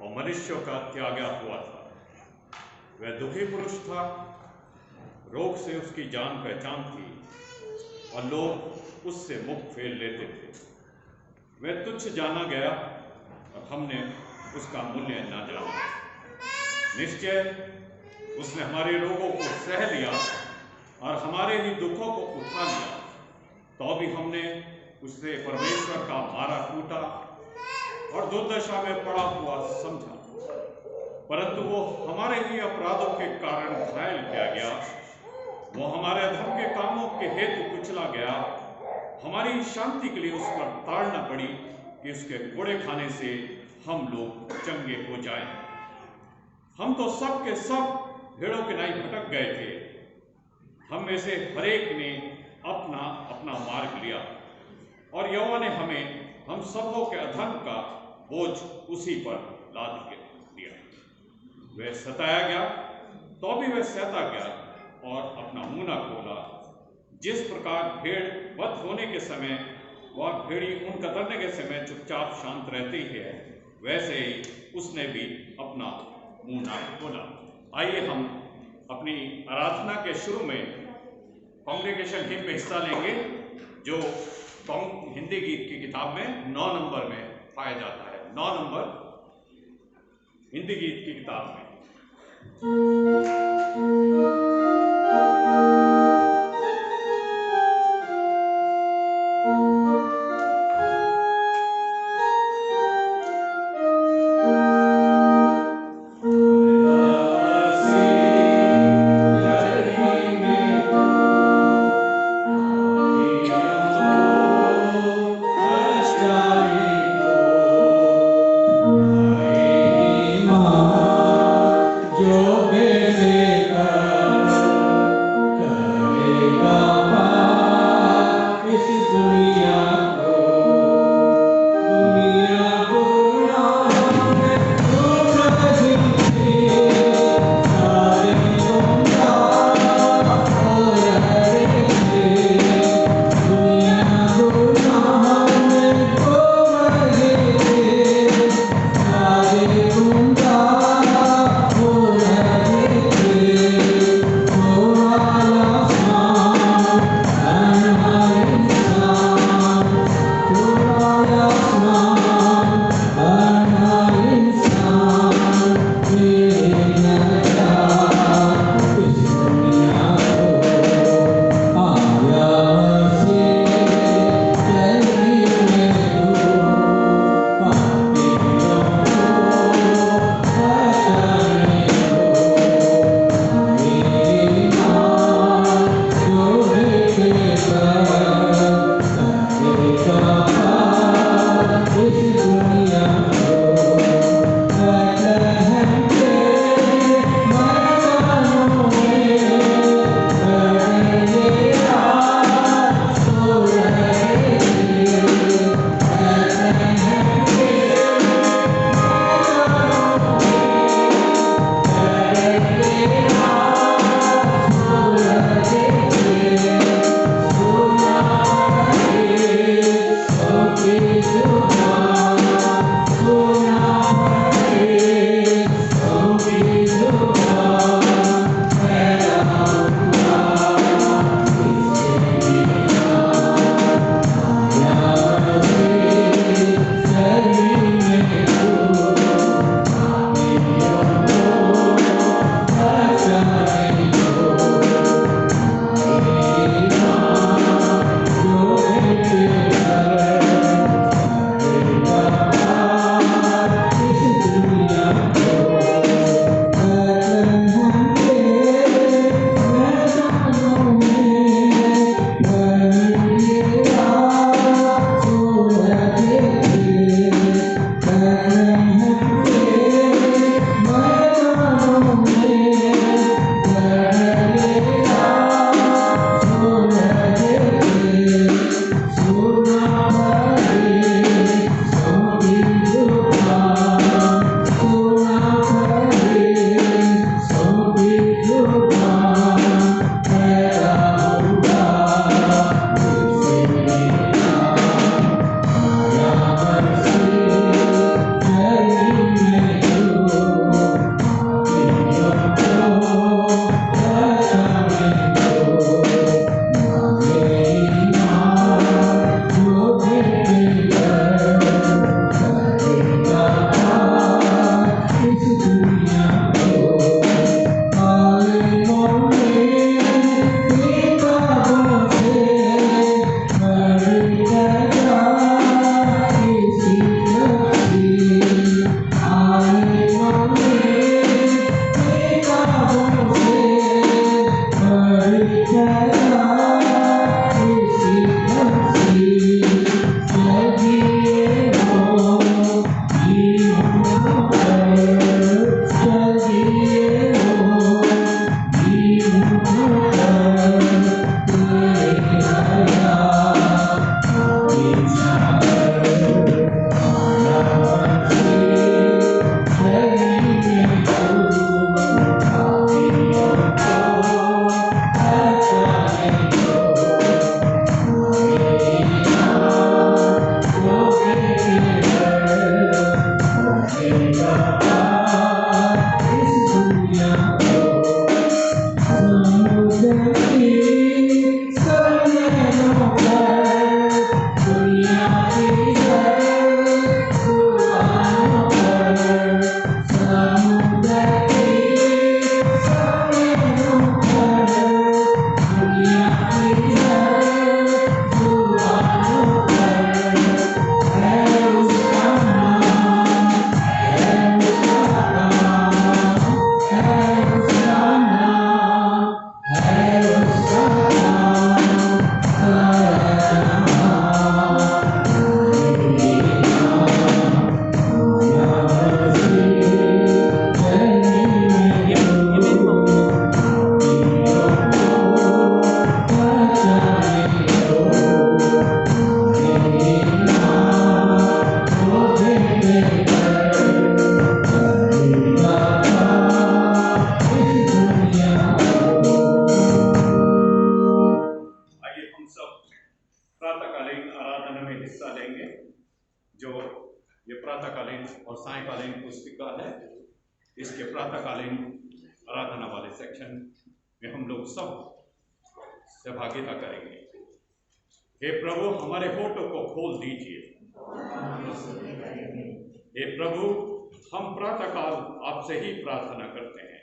और मनुष्यों का त्यागा हुआ था। वह दुखी पुरुष था, रोग से उसकी जान पहचान थी और लोग उससे मुख फेर लेते थे। वह तुच्छ जाना गया और हमने उसका मूल्य न जाना। निश्चय उसने हमारे रोगों को सह लिया और हमारे ही दुखों को उठा लिया, तो भी हमने उससे परमेश्वर का मारा कूटा और दुर्दशा में पड़ा हुआ समझा। परंतु वो हमारे ही अपराधों के कारण घायल किया गया, वो हमारे अधर्म के कामों के हेतु कुचला गया। हमारी शांति के लिए उस पर ताड़ना पड़ी कि उसके कोड़े खाने से हम लोग चंगे हो जाएं। हम तो सब के सब भेड़ों के नाई भटक गए थे, हम में से हरेक ने अपना अपना मार्ग लिया और यहोवा ने हम सबों के अधर्म का बोझ उसी पर लाद दिया। वह सताया गया तो भी वह सहता गया और अपना मुंह न खोला। जिस प्रकार भेड़ वध होने के समय वह भेड़ी ऊन कतरने के समय चुपचाप शांत रहती है, वैसे ही उसने भी अपना मुंह न खोला। आइए हम अपनी आराधना के शुरू में कांग्रेगेशन हिम में हिस्सा लेंगे, जो हिंदी गीत की किताब में 9 नंबर में पाया जाता है। 9 नंबर हिंदी गीत की किताब में। जो मेरे प्रातःकालीन आराधना में हिस्सा लेंगे, जो ये प्रातःकालीन और सायंकालीन पुस्तिका है। इसके प्रातःकालीन आराधना वाले सेक्शन में हम लोग सब सहभागिता करेंगे। हे प्रभु, हमारे होठों को खोल दीजिए। हे प्रभु, हम प्रातःकाल आपसे ही प्रार्थना करते हैं।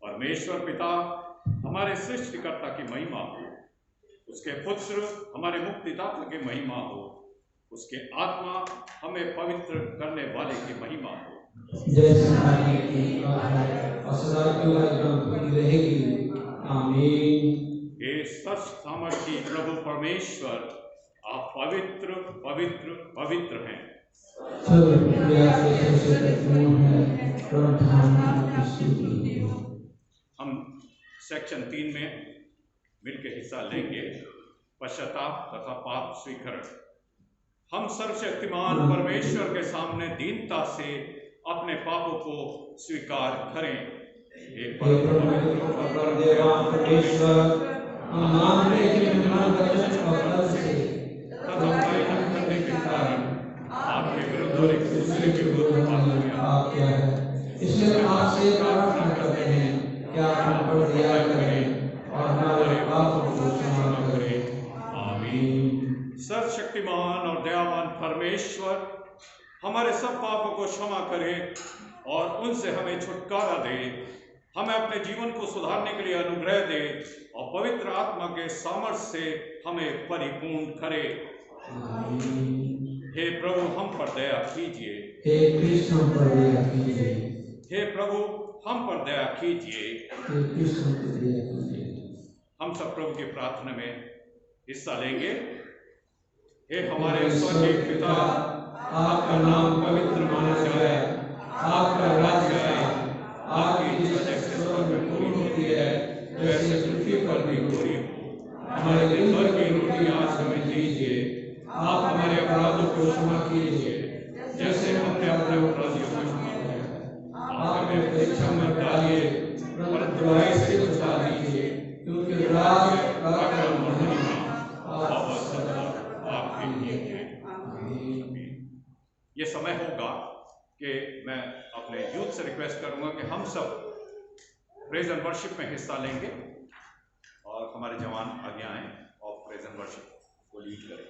परमेश्वर पिता, हमारे सृष्टिकर्ता की महिमा हो, उसके पुत्र हमारे मुक्तिदाता की महिमा हो, उसके आत्मा हमें पवित्र करने वाले की महिमा हो, जैसे और सदा रहेगी। आमीन। हे सर्वसामर्थी प्रभु परमेश्वर, आप पवित्र पवित्र पवित्र हैं। हम सेक्शन 3 में मिलकर हिस्सा लेंगे, पश्चाताप तथा पाप स्वीकरण। हम सर्वशक्तिमान परमेश्वर के सामने दीनता से अपने पापों को स्वीकार करें। हे परमेश्वर, हम मानते हैं कि हमारे वचन और बल से तथा पालन करने के कारण आपके विरुद्ध और एक दूसरे के विरुद्ध पाप किया है, इसलिए आपसे प्रार्थना करते हैं कि आप हम पर दया करें और हमारे पापों को क्षमा करें। आमीन। सर्वशक्तिमान और दयावान परमेश्वर हमारे सब पापों को क्षमा करे और उनसे हमें छुटकारा दे, हमें अपने जीवन को सुधारने के लिए अनुग्रह दे और पवित्र आत्मा के सामर्थ्य से हमें परिपूर्ण करे। हे प्रभु, हम पर दया कीजिए। हे कृष्ण पर दया कीजिए। हे प्रभु, हम पर दया कीजिए। हे कृष्ण पर दया कीजिए। हम सब प्रभु की प्रार्थना में हिस्सा लेंगे। हे हमारे स्वर्गीय पिता, आपका नाम पवित्र माना जाए, आपका राज्य आए, आपकी इच्छा जैसे स्वर्ग में पूरी होती है वैसे पृथ्वी पर भी हो रही हो। हमारे दिन भर की रोटी आज हमें दीजिए। आप हमारे अपराधों को क्षमा कीजिए जैसे हमने अपने अपराधियों को क्षमा किया। आप हमें परीक्षा में डालिए, परंतु बुराई से बचा लीजिए, क्योंकि राज्य, पराक्रम और महिमा सदा आपके लिए है। आमीन। ये समय होगा कि मैं अपने यूथ से रिक्वेस्ट करूंगा कि हम सब प्रेज एंड वर्शिप में हिस्सा लेंगे और हमारे जवान आगे आए और प्रेज एंड वर्शिप को लीड करें।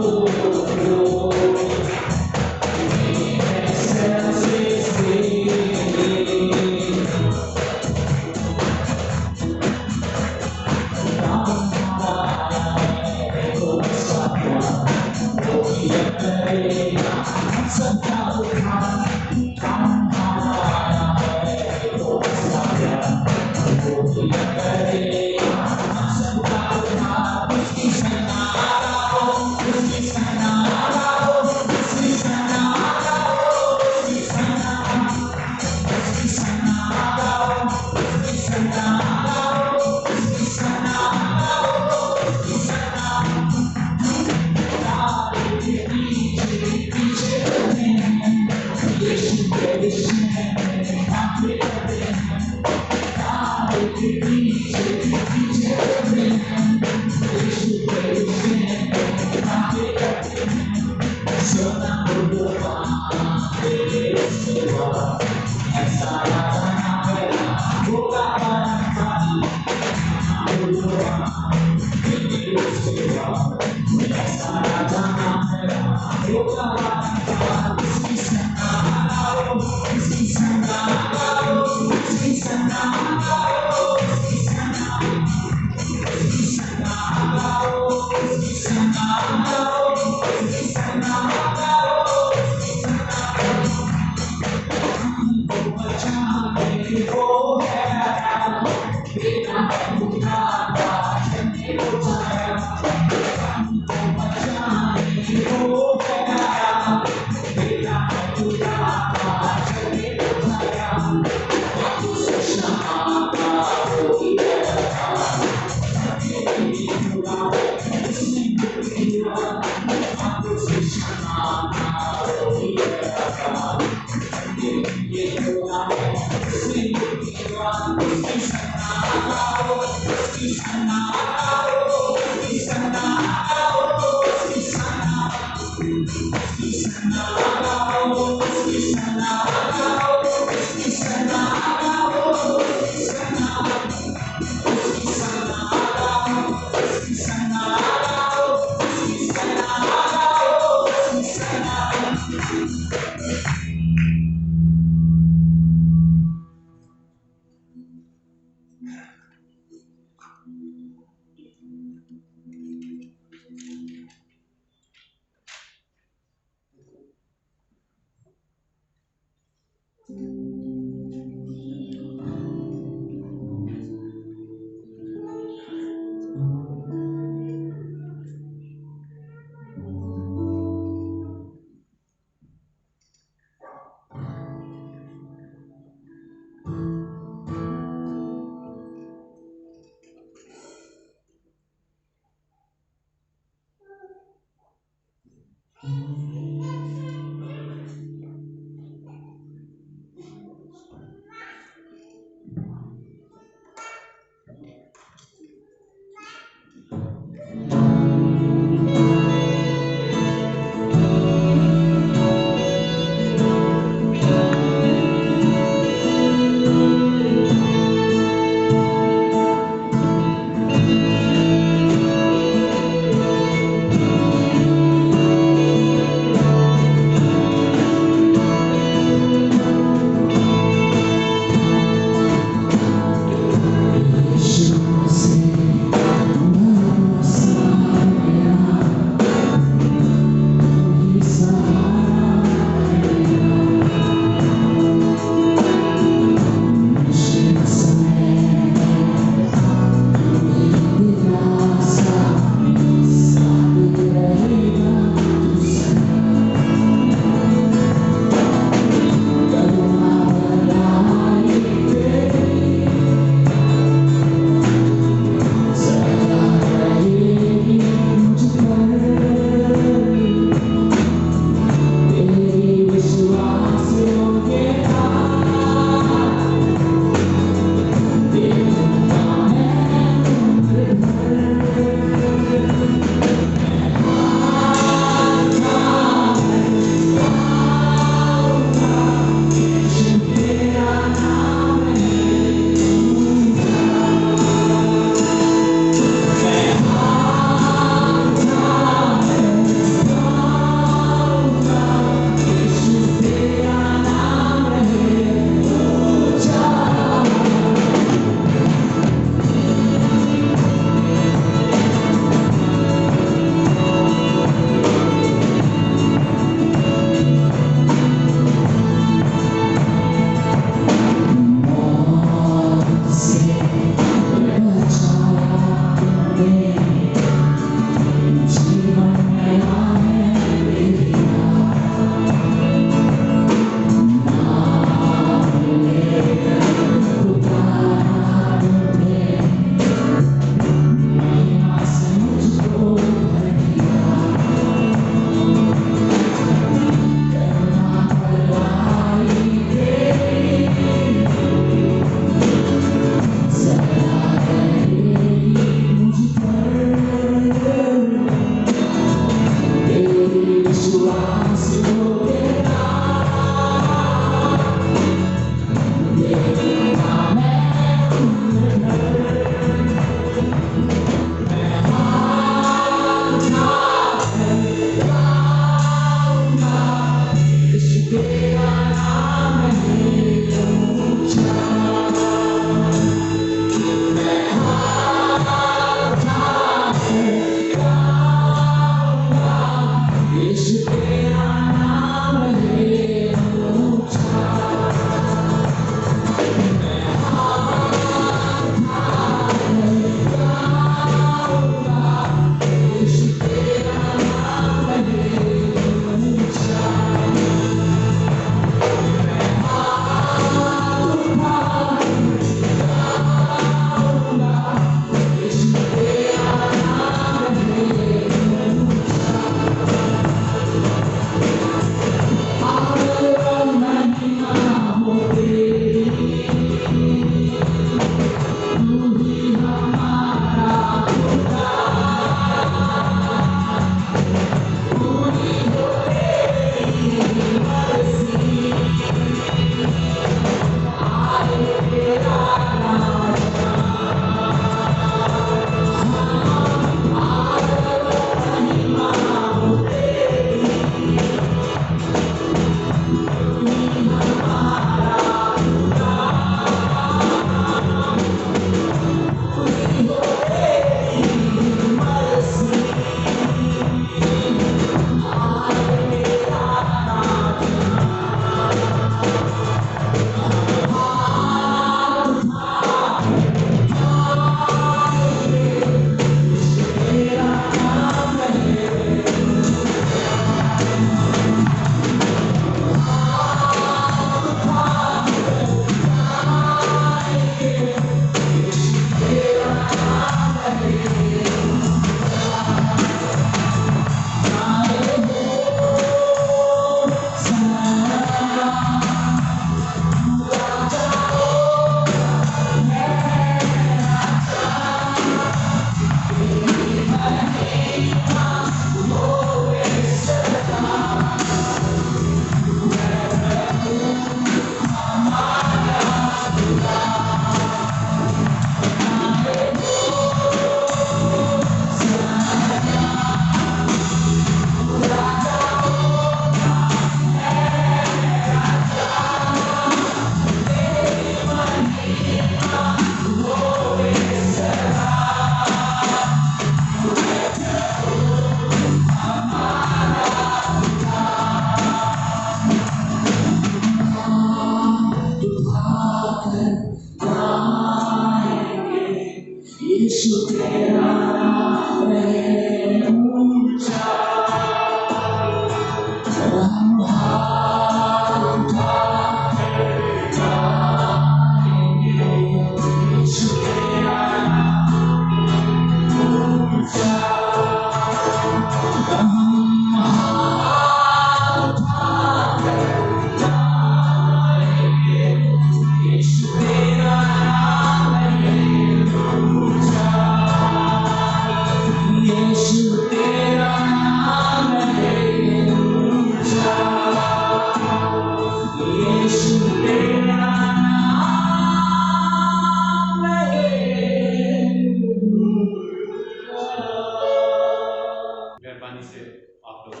मेहरबानी से आप लोग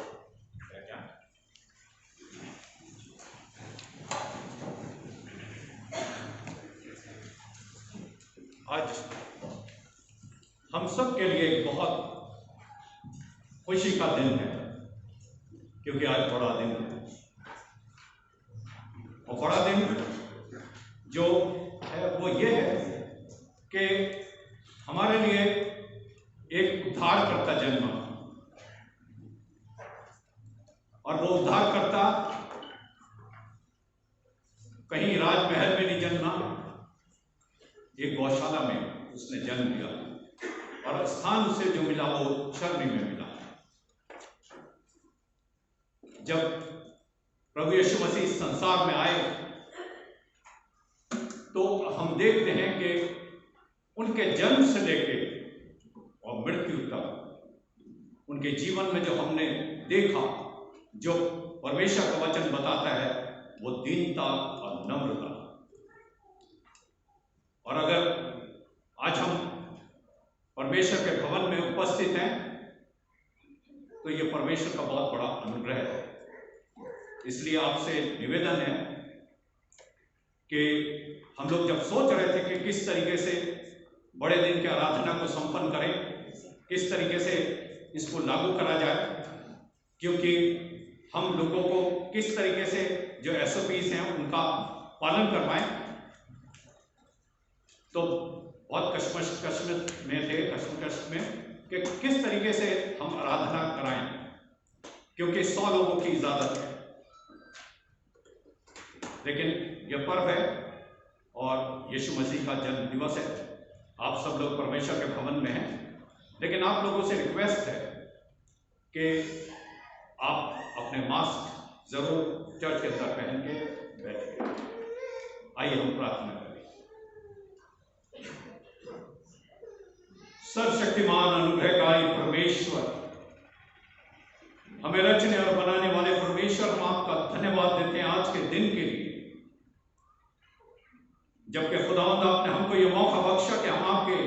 बैठ जाएं। आज हम सब के लिए एक बहुत खुशी का दिन है, क्योंकि आज बड़ा दिन है। और बड़ा दिन जो है वो ये है कि हमारे लिए एक उद्धारकर्ता जन्मा, और वो उद्धारकर्ता कहीं राजमहल में नहीं जन्मा, एक गौशाला में उसने जन्म लिया, और स्थान उसे जो मिला वो शर्मी में मिला। जब प्रभु यीशु मसीह संसार में आए तो हम देखते हैं कि उनके जन्म से लेकर और मृत्यु तक उनके जीवन में जो हमने देखा, जो परमेश्वर का वचन बताता है, वो दीनता और नम्रता। और अगर आज हम परमेश्वर के भवन में उपस्थित हैं तो ये परमेश्वर का बहुत बड़ा अनुग्रह है। इसलिए आपसे निवेदन है कि हम लोग जब सोच रहे थे कि किस तरीके से बड़े दिन की आराधना को संपन्न करें, किस तरीके से इसको लागू करा जाए, क्योंकि हम लोगों को किस तरीके से जो SOPs हैं उनका पालन करवाएं, तो बहुत कश्मकश में कि किस तरीके से हम आराधना कराएं, क्योंकि 100 लोगों की इजाजत है। लेकिन यह पर्व है और यीशु मसीह का जन्म दिवस है। आप सब लोग परमेश्वर के भवन में हैं, लेकिन आप लोगों से रिक्वेस्ट है कि आप अपने मास्क जरूर चर्च के अंदर पहन के बैठिए। आइए हम प्रार्थना करें। सर्वशक्तिमान अनुग्रहकारी परमेश्वर, हमें रचने और बनाने वाले परमेश्वर, हम आपका धन्यवाद देते हैं आज के दिन के लिए, जबकि खुदावंद आपने हमको ये मौका बख्शा कि हम आपके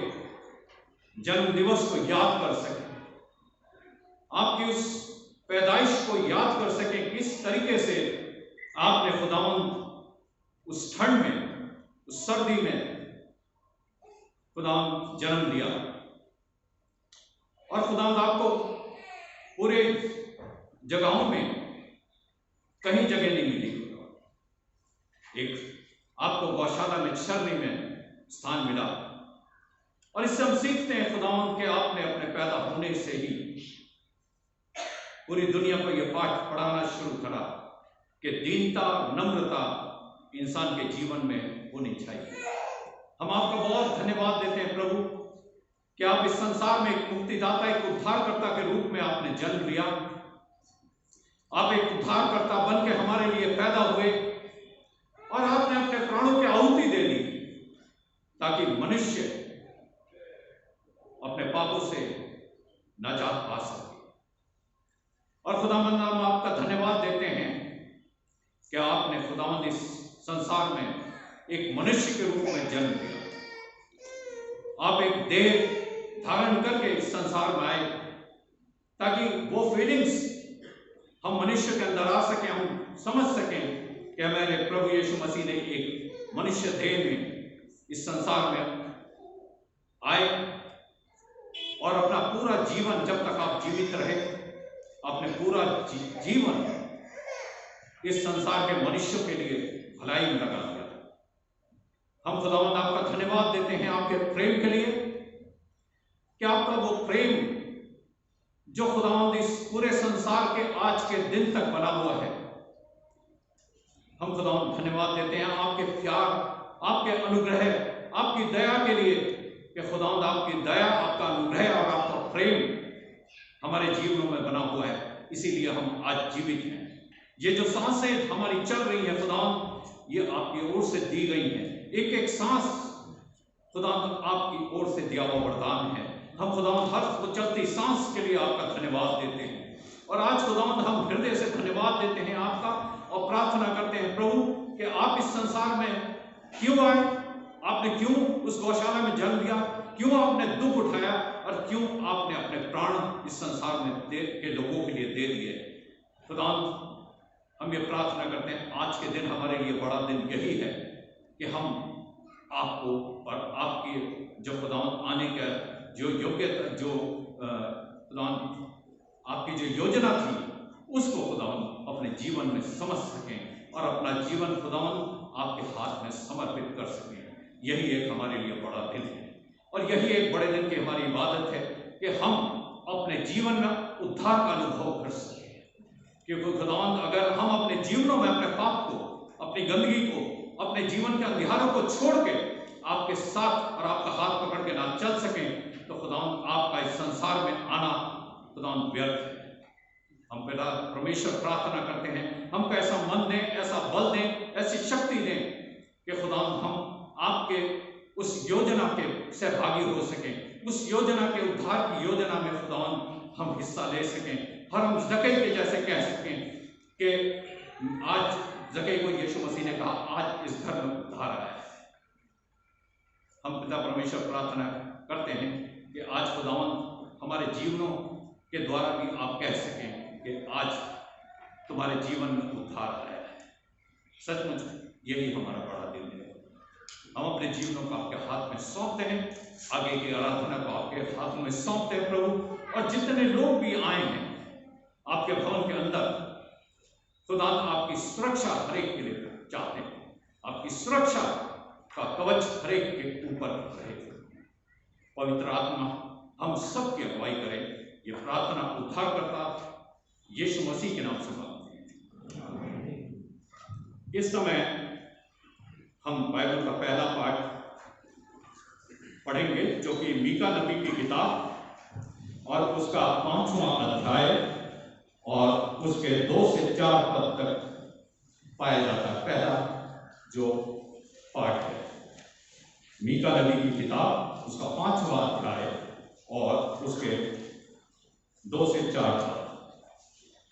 जन्म दिवस को याद कर सकें, आपकी उस पैदाइश को याद कर सकें, किस तरीके से आपने खुदावंद उस ठंड में, उस सर्दी में खुदावंद जन्म लिया। और खुदावंद आपको पूरे जगहों में कहीं जगह नहीं मिली, एक आपको गौशाला में शर्मी में स्थान मिला। और इससे हम सीखते हैं खुदावंद के आपने अपने पैदा होने से ही पूरी दुनिया को यह पाठ पढ़ाना शुरू करा कि दीनता, नम्रता इंसान के जीवन में होनी चाहिए। हम आपका बहुत धन्यवाद देते हैं प्रभु कि आप इस संसार में एक मुक्तिदाता, एक उद्धारकर्ता के रूप में आपने जन्म लिया। आप एक उद्धारकर्ता बन के हमारे लिए पैदा हुए और आपने अपने प्राणों की आहुति दे दी ताकि मनुष्य अपने पापों से नाजात पा सके। और खुदावंद हम आपका धन्यवाद देते हैं कि आपने खुदावंद इस संसार में एक मनुष्य के रूप में जन्म लिया। आप एक देह धारण करके इस संसार में आए ताकि वो फीलिंग्स हम मनुष्य के अंदर आ सके, हम समझ सकें कि हमारे प्रभु यीशु मसीह ने एक मनुष्य देह में इस संसार में आए और अपना पूरा जीवन, जब तक आप जीवित रहे, अपने पूरा जीवन इस संसार के मनुष्यों के लिए भलाई में लगा दिया। हम खुदावंद आपका धन्यवाद देते हैं आपके प्रेम के लिए कि आपका वो प्रेम जो खुदावंद इस पूरे संसार के आज के दिन तक बना हुआ है, हम खुदावंद धन्यवाद देते हैं आपके प्यार, आपके अनुग्रह, आपकी दया के लिए कि खुदावंद आपकी दया, आपका अनुग्रह और आपका प्रेम हमारे जीवनों में बना हुआ है, इसीलिए हम आज जीवित हैं। ये जो सांसें हमारी चल रही है खुदावंद, ये आपकी ओर से दी गई है। एक एक सांस खुदावंद आपकी ओर से दिया हुआ वरदान है। हम खुदावंद हर चलती सांस के लिए आपका धन्यवाद देते हैं। और आज खुदावंद हम हृदय से धन्यवाद देते हैं आपका और प्रार्थना करते हैं प्रभु कि आप इस संसार में क्यों आए, आपने क्यों उस गौशाला में जन्म लिया, क्यों आपने दुख उठाया और क्यों आपने अपने प्राण इस संसार में के लोगों के लिए दे दिए। खुदावंद हम ये प्रार्थना करते हैं आज के दिन हमारे लिए बड़ा दिन यही है कि हम आपको और आपकी जो खुदावंद आने का जो योग्यता जो खुदावंद आपकी जो योजना थी उसको खुदावंद अपने जीवन में समझ सकें और अपना जीवन खुदावंद आपके हाथ में समर्पित कर सकें। यही एक हमारे लिए बड़ा दिन है और यही एक बड़े दिन की हमारी इबादत है कि हम अपने जीवन में उद्धार का अनुभव कर सकें। क्योंकि खुदावंद अगर हम अपने जीवनों में अपने पाप को, अपनी गंदगी को, अपने जीवन के अंधियारों को छोड़ के आपके साथ और आपका हाथ पकड़ के ना चल सकें तो खुदावंद आपका इस संसार में आना खुदावंद व्यर्थ है। हम पिता परमेश्वर प्रार्थना करते हैं हमको ऐसा मन दें, ऐसा बल दें, ऐसी शक्ति दें कि खुदावंद हम आपके उस योजना के सहभागी हो सकें, उस योजना के उद्धार की योजना में खुदावंद हम हिस्सा ले सकें। और हम ज़कै के जैसे कह सकें कि आज ज़कै को यीशु मसीह ने कहा आज इस घर में उद्धार आया है। हम पिता परमेश्वर प्रार्थना करते हैं कि आज खुदावंद हमारे जीवनों के द्वारा भी आप कह सकें कि आज तुम्हारे जीवन में उद्धार आया है। सचमुच यही हमारा बड़ा दिन है। हम अपने जीवनों को आपके हाथ में सौंपते हैं, आगे की आराधना को आपके हाथों में सौंपते हैं प्रभु। और जितने लोग भी आए हैं आपके भवन के अंदर खुदा आपकी सुरक्षा हरेक के लिए चाहते हैं, आपकी सुरक्षा का कवच हरेक के ऊपर रहे। पवित्र आत्मा हम सबकी अगुवाई करें। ये प्रार्थना उद्धारकर्ता यीशु मसीह के नाम से मांगते हैं। इस समय हम बाइबल का पहला पाठ पढ़ेंगे जो कि मीका नबी की किताब और उसका 5वां अध्याय और उसके 2 से 4 पद तक पाया जाता है। पहला जो पाठ है मीका नबी की किताब उसका 5वां अध्याय और उसके 2 से 4 पद।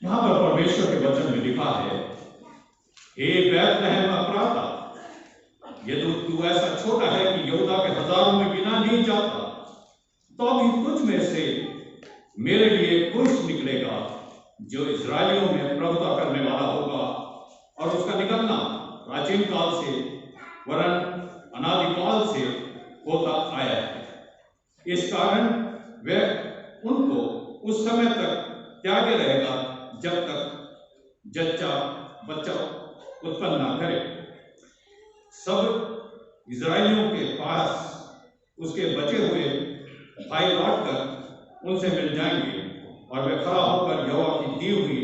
यहां पर परमेश्वर के वचन में लिखा है, हे बैतलहम एफ्राता, यदि तू ऐसा छोटा है कि यहूदा के हजारों में गिना नहीं जाता, तो भी तुझ में से मेरे लिए पुरुष निकलेगा जो इस्राएलियों में प्रभुता करने वाला होगा। और उसका निकलना प्राचीन काल से वरन अनादिकाल से होता आया है। इस कारण वह उनको उस समय तक त्यागे रहेगा जब तक जच्चा बच्चा उत्पन्न न करे। सब इस्राएलियों के पास उसके बचे हुए भाई लौटकर उनसे मिल जाएंगे और वे खड़ा होकर यहोवा की दी हुई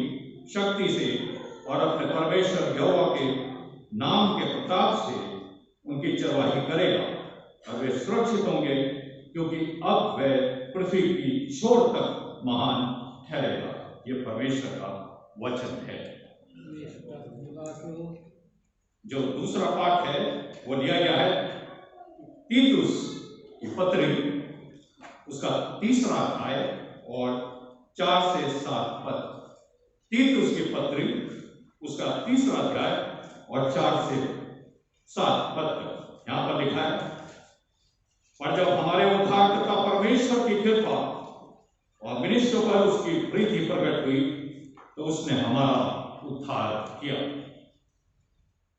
शक्ति से और अपने परमेश्वर यहोवा के नाम के प्रताप से उनकी चरवाही करेगा और वे सुरक्षित होंगे, क्योंकि अब वह पृथ्वी की छोर तक महान ठहरेगा। ये परमेश्वर का वचन है। जो दूसरा पाठ है वो लिया गया है तीतुस की पत्री उसका 3रा अध्याय और 4 से 7 पद। तीतुस की पत्री उसका 3रा अध्याय और 4 से 7 पद तक यहां पर लिखा है, पर जब हमारे उद्धारकर्ता परमेश्वर की कृपा और मनुष्यों पर उसकी प्रीति प्रकट हुई तो उसने हमारा उद्धार किया,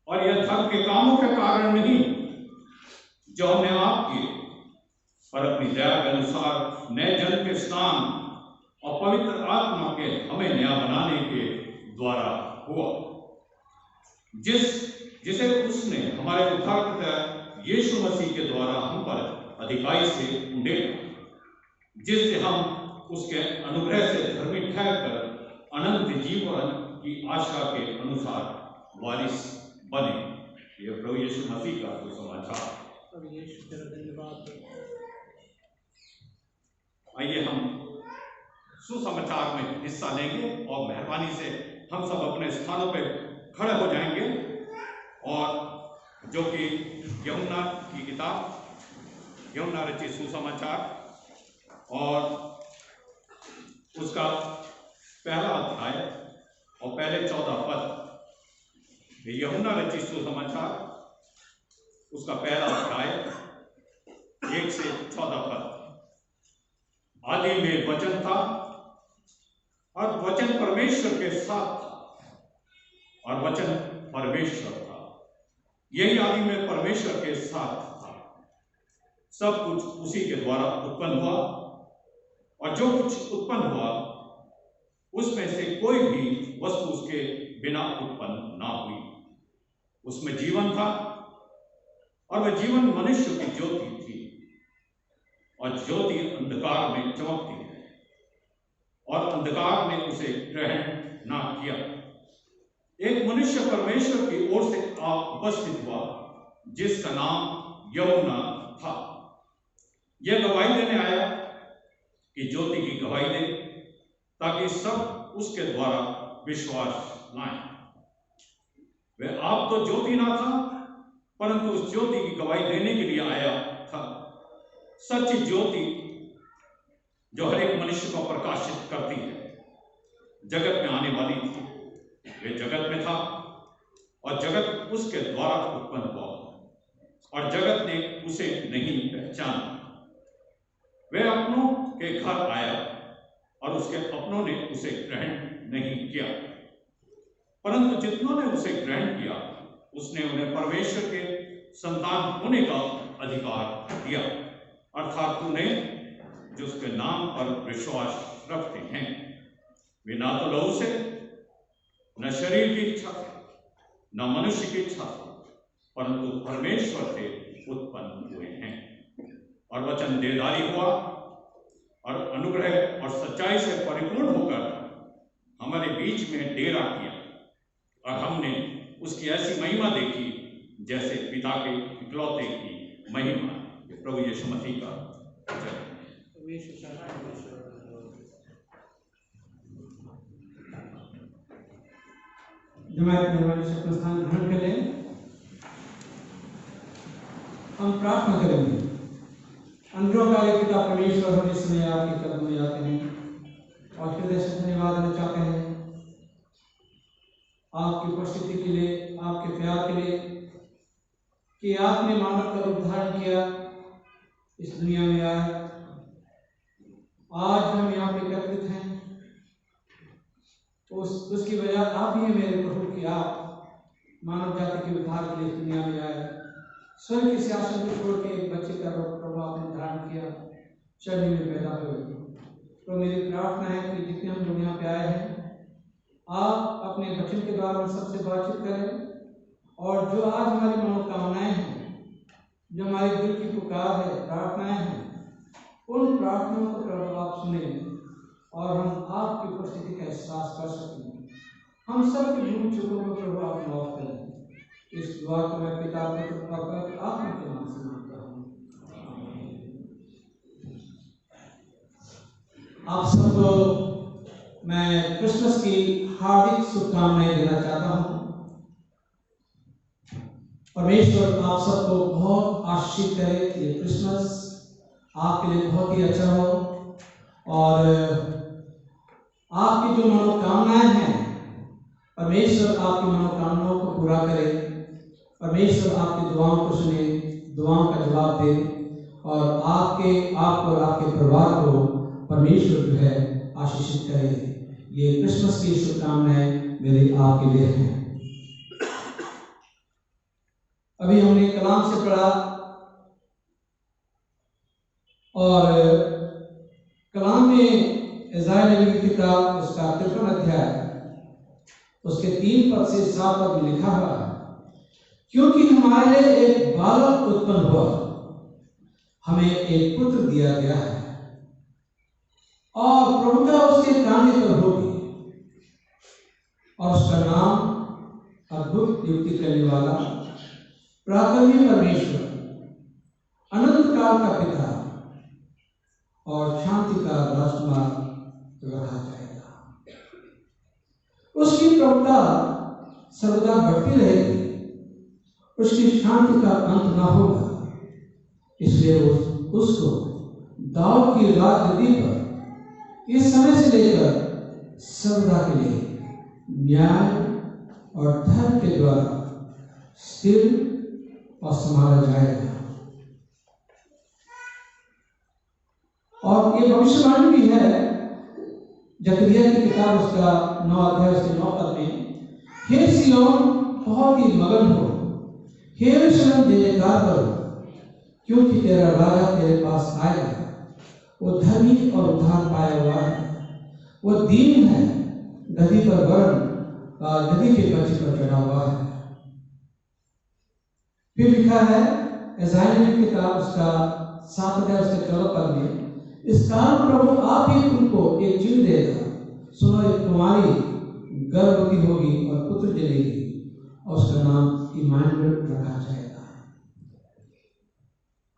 और यह धर्म के कामों के कारण नहीं जो हमने आप किए, पर अपनी दया के अनुसार नए जन्म के स्नान और पवित्र आत्मा के हमें नया बनाने के द्वारा हुआ, जिसे उसने हमारे उद्धारकर्ता यीशु मसीह के द्वारा हम पर अधिकाई से उंडेला, जिससे हम उसके अनुग्रह से धर्मी ठहरकर अनंत जीवन की आशा के अनुसार वारिस बने। ये प्रभु यीशु मसीह का सुसमाचार। आइए हम सुसमाचार में हिस्सा लेंगे और मेहरबानी से हम सब अपने स्थानों पर खड़े हो जाएंगे और जो कि यूहन्ना की किताब, यूहन्ना रचित सुसमाचार और उसका पहला अध्याय और पहले 14 पद। यूहन्ना रचित सुसमाचार उसका पहला अध्याय 1 से 14 पद। आदि में वचन था और वचन परमेश्वर के साथ था और वचन परमेश्वर था। यही आदि में परमेश्वर के साथ था। सब कुछ उसी के द्वारा उत्पन्न हुआ और जो कुछ उत्पन्न हुआ उसमें से कोई भी वस्तु उसके बिना उत्पन्न ना हुई। उसमें जीवन था और वह जीवन मनुष्य की ज्योति थी और ज्योति अंधकार में चमकती है और अंधकार ने उसे ग्रहण ना किया। एक मनुष्य परमेश्वर की ओर से उपस्थित हुआ जिसका नाम यूहन्ना था। यह गवाही देने आया कि ज्योति की गवाही दे ताकि सब उसके द्वारा विश्वास लाएं। वह आप तो ज्योति ना था परंतु उस ज्योति की गवाही देने के लिए आया था। सच्ची ज्योति जो हर एक मनुष्य को प्रकाशित करती है जगत में आने वाली थी। वे जगत में था और जगत उसके द्वारा उत्पन्न हुआ और जगत ने उसे नहीं पहचाना। वह अपनों के घर आया और उसके अपनों ने उसे ग्रहण नहीं किया, परंतु जितनों ने उसे ग्रहण किया उसने उन्हें परमेश्वर के संतान होने का अधिकार दिया, अर्थात उन्हें जो उसके नाम पर विश्वास रखते हैं। वे ना तो लहू से, न शरीर की इच्छा से, न मनुष्य की इच्छा से, परंतु परमेश्वर से उत्पन्न हुए हैं। और वचन देहधारी हुआ और अनुग्रह और सच्चाई से परिपूर्ण होकर हमारे बीच में डेरा किया और हमने उसकी ऐसी महिमा देखी जैसे पिता के इकलौते की महिमा। प्रभु यीशु मसीह का जमात मेहरबानी से अपना स्थान ग्रहण कर लें। हम प्रार्थना करेंगे। अंदरों का पिता परमेश्वर, हम इस समय आपके कदमों में आते हैं और हृदय से धन्यवाद देना चाहते हैं आपकी उपस्थिति के लिए, आपके प्यार के लिए कि आपने मानव का रूप धारण किया, इस दुनिया में आए। आज हम यहाँ पे एकत्रित हैं उसकी वजह आप ही है मेरे प्रभु कि आप मानव जाति के उद्धार के लिए इस दुनिया में आए। स्वर्ग के सिंहासन को छोड़ के एक बच्चे का रूप प्रभु आपने धारण किया, शरीर में पैदा हुए। तो मेरी प्रार्थना है कि जितने हम लोग यहाँ पे आए हैं आप अपने वचन के द्वारा हम सबसे बातचीत करें और जो आज हमारी मनोकामनाएं हैं, जो हमारे दिल की पुकार है, प्रार्थनाएं हैं, उन प्रार्थनाओं को प्रभु आप सुने और हम आपकी उपस्थिति का एहसास कर सकें। हम सब की भूल चूकों को प्रभु आप माफ करें। इस दुआ को मैं पिता पुत्र पवित्र आत्मा के नाम से मांगता हूँ। आप सबको मैं क्रिसमस की हार्दिक शुभकामनाएं देना चाहता हूँ। परमेश्वर आप सबको बहुत आशीष करे। ये क्रिसमस आपके लिए बहुत ही अच्छा हो और आपकी जो मनोकामनाएं हैं परमेश्वर आपकी मनोकामनाओं को पूरा करे। परमेश्वर आपकी दुआओं को सुने, दुआओं का जवाब दे और आपको और आपके परिवार को परमेश्वर जो है आशीषित करे। ये क्रिसमस की शुभकामनाएं मेरे आपके लिए हैं। अभी हमने कलाम से पढ़ा और कलाम में इज़राइल नबी की किताब उसका 53 अध्याय उसके 3 पद से 7 पद लिखा हुआ है, क्योंकि हमारे लिए एक बालक उत्पन्न हुआ, हमें एक पुत्र दिया गया है और प्रभुता उसके कांधे पर होगी और उसका नाम अद्भुत युक्ति करने वाला, प्राकर्मी परमेश्वर, अनंत काल का पिता और शांति का राजकुमार रखा जाएगा। उसकी प्रभुता सर्वदा बढ़ती रहेगी, उसकी शांति का अंत न होगा। इसलिए उसको दाऊद की राजगद्दी पर इस समय से लेकर सर्वदा के लिए न्याय और धर्म के द्वारा स्थिर और संभाला जाएगा। और ये भविष्यवाणी भी है जकरिया की किताब उसका 9 अध्याय उसके 9 पद में, हे सिय्योन बहुत ही मगन हो, हे यरूशलेम जय जयकार करो, क्योंकि तेरा राजा तेरे पास आएगा, वो धर्मी और उद्धार पाया हुआ है, वो दीन है, गधी पर वरण गधी के बच्चे पर चढ़ा हुआ है। फिर लिखा है यशायाह की किताब उसका 7 अध्याय उसके 14 पद में, इस कारण प्रभु आप ही उनको एक चिन्ह देगा, सुनो एक कुमारी गर्भवती होगी और पुत्र जनेगी और उसका नाम इम्मानुएल रखा जाएगा।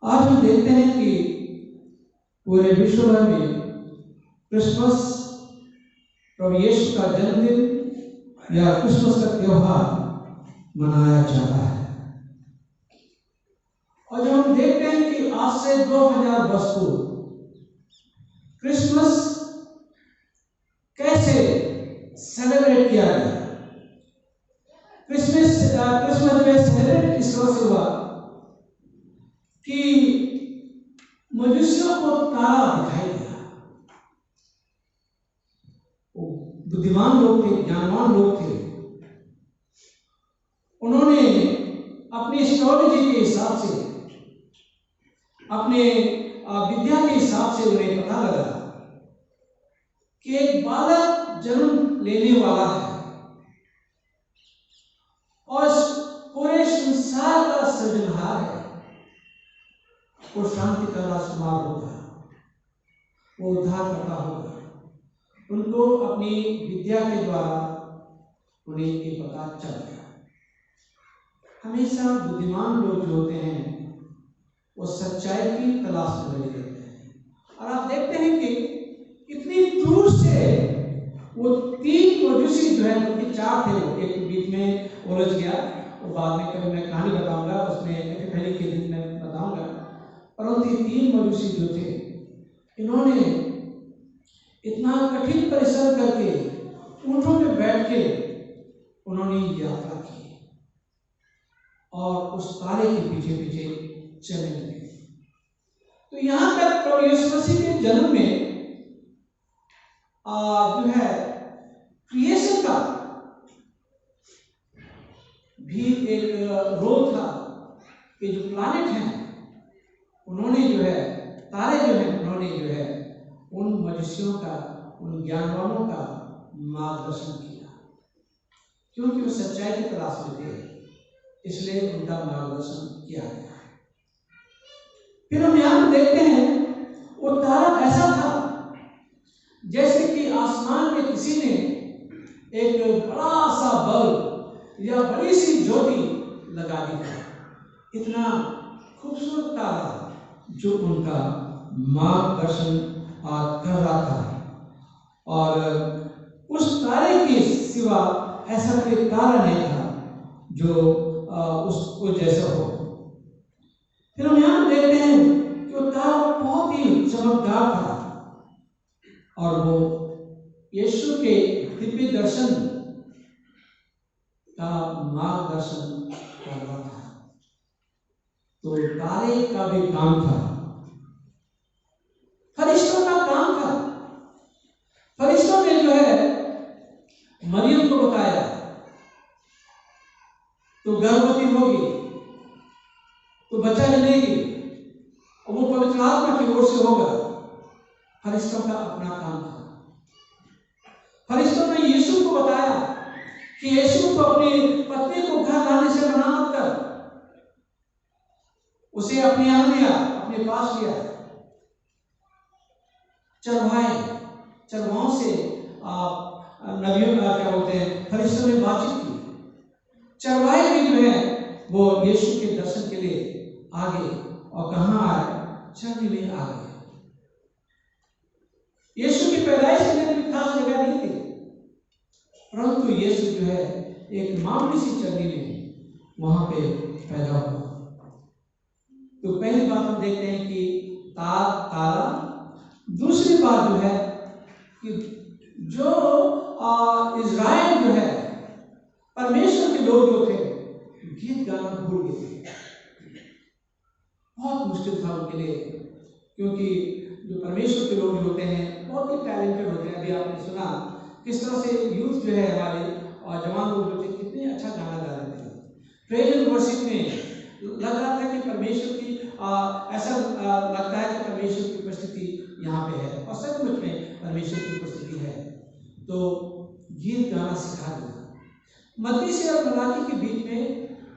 आज हम देखते हैं कि पूरे विश्व भर में क्रिसमस, प्रभु यीशु का जन्मदिन या क्रिसमस का त्योहार मनाया जाता है। और जब हम देखते हैं कि आज से 2000 वर्ष पूर्व क्रिसमस कैसे सेलिब्रेट किया गया, क्रिसमस में सेलिब्रेट इस तरह से हुआ कि मनुष्यों को तारा दिखाई दिया। बुद्धिमान लोग थे, ज्ञानवान लोग थे, उन्होंने अपनी एस्ट्रोलॉजी के हिसाब से, अपने विद्या के हिसाब से उन्हें पता लगा कि एक बालक जन्म लेने वाला है और पूरे संसार का सृजनहार है, वो शांति का राजकुमार होगा, वो उद्धार करता होगा। उनको अपनी विद्या के द्वारा उन्हें ये पता चल गया। हमेशा बुद्धिमान लोग जो होते हैं वो सच्चाई की तलाश में लगे रहते हैं। और आप देखते हैं कि इतनी दूर से वो 3 मजूसी जो है, उनके 4 थे, वो एक बीच में उलझ गया, वो बाद में कभी मैं कहानी बताऊंगा, उसमें एपिफनी के दिन में बताऊंगा। परंतु ये 3 मजूसी जो थे, इन्होंने इतना कठिन परिश्रम करके ऊंटों पे बैठ के उन्होंने यात्रा की और उस तारे के पीछे पीछे चलने लगे। तो यहां तक प्रभु यीशु मसीह के जन्म में जो है क्रिएशन का भी एक रोल था कि जो प्लैनेट हैं उन्होंने जो है, तारे जो हैं, उन्होंने जो है उन मनुष्यों का, उन ज्ञानवानों का मार्गदर्शन किया, क्योंकि वो सच्चाई की तलाश में थे, इसलिए उनका मार्गदर्शन किया गया। फिर हम यहाँ पर देखते हैं वो तारा ऐसा था जैसे कि आसमान में किसी ने एक बड़ा सा बल्ब या बड़ी सी ज्योति लगा दी था। इतना खूबसूरत तारा जो उनका मार्गदर्शन कर रहा था, और उस तारे के सिवा ऐसा कोई तारा नहीं था जो उसको जैसा हो। फिर हम यहाँ देखते हैं कि वो तारा बहुत ही चमकदार था और वो यीशु के दिव्य दर्शन का मार्गदर्शन कर रहा था। तो तारे का भी काम था, फरिश्तों का काम था। फरिश्तों ने जो है मरियम को बताया तो गर्भवती होगी, तो बच्चा जनेगी और वो पवित्र आत्मा की ओर से होगा। फरिश्तों का अपना काम था। फरिश्तों ने यीशु को बताया कि यीशु को अपनी पत्नी को घर लाने से मना मत कर, उसे अपने यहाँ लिया, अपने पास लिया। चरवाहों से नबियों का क्या बोलते हैं, फरिश्तों ने बातचीत की। चरवाहे भी जो है वो यीशु के दर्शन के लिए आगे, और कहाँ आए, चरनी में आ गए। यीशु की पैदाइश के लिए कोई खास जगह नहीं थी, परंतु यीशु जो है एक मामूली सी चरनी में वहां पे पैदा हुआ। तो पहली बात हम देखते हैं कि तारा। दूसरी बात जो है कि जो इज़राइल जो है, परमेश्वर के लोग जो थे, गीत गाना भूल गए थे। बहुत मुश्किल था उनके लिए, क्योंकि जो परमेश्वर के लोग होते हैं बहुत ही टैलेंटेड होते हैं। अभी आपने सुना किस तरह से यूथ जो है हमारे और जवान लोग जो थे कितने अच्छा गाना गा रहे थे। प्रेज एंड वर्शिप में लग रहा था कि परमेश्वर की ऐसा लगता है कि परमेश्वर की उपस्थिति यहाँ पे है, और सचमुच में परमेश्वर की उपस्थिति है। तो गीत गाना सिखा दिया। मत्ती से और मलाकी के बीच में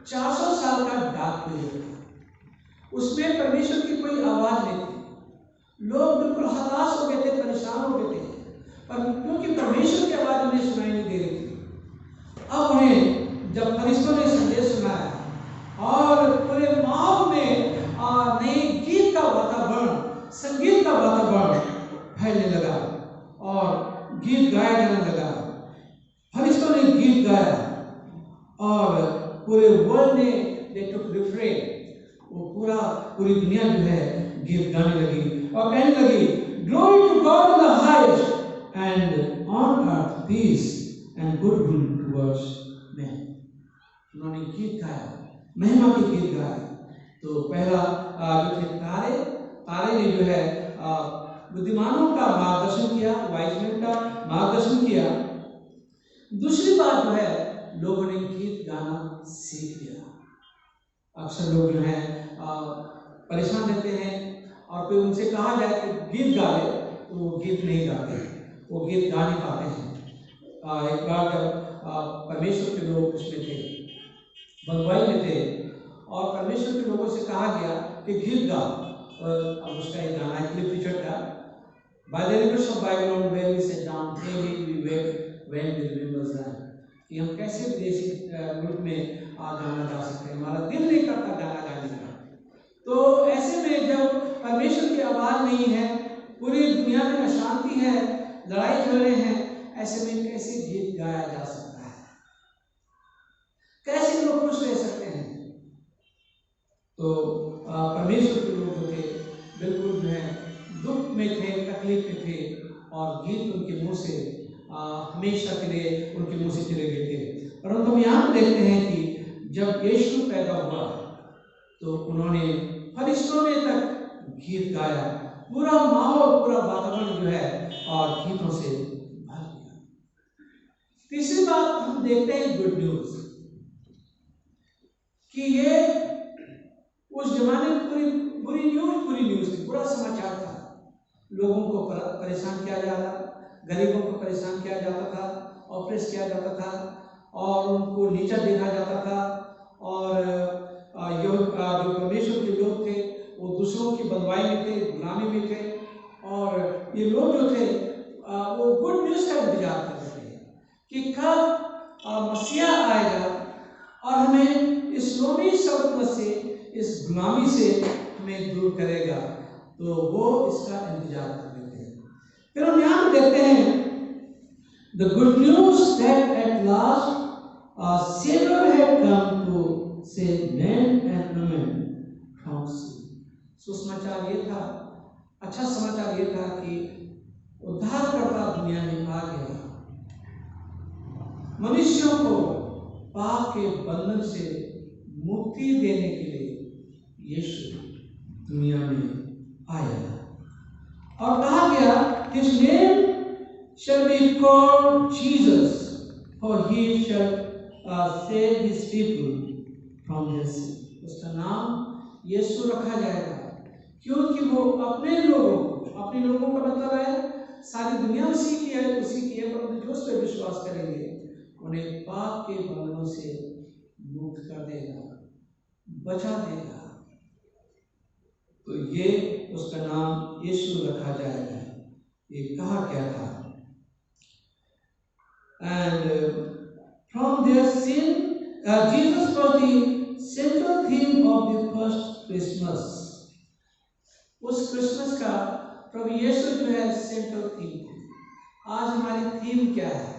400 साल का डाक पीरियड था। उसमें परमेश्वर की कोई आवाज नहीं थी। लोग बिल्कुल हताश हो गए थे, परेशान हो गए थे, पर क्योंकि परमेश्वर की आवाज उन्हें सुनाई नहीं दे रही थी। अब उन्हें जब फरिश्तों ने संदेश सुनाया और पूरे माहौल में नए गीत का वातावरण, संगीत का वातावरण फैलने लगा और गीत गाया जाने लगा। फरिश्तों ने गीत गाया और पूरे वर्ल्ड ने दे टुक रिफ्रेन, वो पूरी दुनिया जो है गीत गाने लगी और कहने लगी, glory to God in the highest and on earth peace and goodwill towards man. उन्होंने गीत गाया, महिमा के गीत गाए। तो पहला जो थे तारे ने जो है बुद्धिमानों का मार्गदर्शन किया, वाइजमेन का मार्गदर्शन किया। दूसरी बात जो है, लोगों ने गीत गाना सीख लिया। अक्सर लोग जो है परेशान रहते हैं और कोई उनसे कहा जाए कि गीत गा ले तो वो गीत नहीं गाते, वो गीत गा नहीं पाते हैं। एक बार जब परमेश्वर के लोग उसमें थे, बंधुआई में थे, और परमेश्वर के लोगों से कहा गया कि गीत गा, और अब उसका एक गाना है क्लिफ रिचर्ड का, By the rivers of Babylon where we sat down, daily we wept when we remember Zion. कि हम कैसे विदेशी मुल्क में गाना गा सकते हैं, हमारा दिल नहीं करता गाना गाने का। तो ऐसे में जब परमेश्वर की आवाज नहीं है, पूरी दुनिया में अशांति है, लड़ाई झगड़े हैं, ऐसे में कैसे गीत गाया जा सकता है, कैसे लोग खुश रह सकते हैं? तो परमेश्वर के लोग थे बिल्कुल जो है दुख में थे, तकलीफ में थे, और गीत उनके मुंह से हमेशा के लिए उनके मुंह से चले गए थे। परंतु हम यहाँ देखते हैं कि जब यीशु पैदा हुआ तो उन्होंने फरिश्तों ने तक गीत गाया, पूरा माहौल, पूरा वातावरण जो है और गीतों से भर गया। तीसरी बात हम देखते हैं गुड न्यूज, कि ये उस जमाने में बुरी न्यूज थी, बुरा समाचार था। लोगों को परेशान किया जाता, गरीबों को परेशान किया जाता था, ऑप्रेस किया जाता था, और उनको नीचा देखा जाता था, और जो परमेश्वर के लोग थे वो दूसरों की बंधुआई में थे, गुलामी में थे, और ये लोग जो थे वो गुड न्यूज का इंतजार करते थे कि कब मसीहा आएगा और हमें इस रोमी सल्तनत से, इस गुलामी से हमें दूर करेगा। तो वो इसका इंतजार कर रहे थे। फिर हम यहाँ देखते हैं the good news that at last Savior had come to save men and women from sin. सुसमाचार ये था, अच्छा समाचार ये था कि उद्धारकर्ता दुनिया में आ गया, मनुष्यों को पाप के बंधन से मुक्ति देने के लिए यीशु दुनिया में आया, और कहा गया His name shall be called Jesus, for He shall save His people from their sin. उसका नाम यीशु रखा जाएगा क्योंकि वो अपने लोगों का मतलब है सारी दुनिया उसी की है, परंतु जो उस पर विश्वास करेंगे उन्हें पाप के बंधनों से मुक्त कर देगा, बचा देगा। तो ये उसका नाम यीशु रखा जाएगा, ये कहा गया था। And from their sin, Jesus was the central theme of the first Christmas. उस क्रिसमस का प्रभु यीशु जो है सेंट्रल थीम है। आज हमारी थीम क्या है?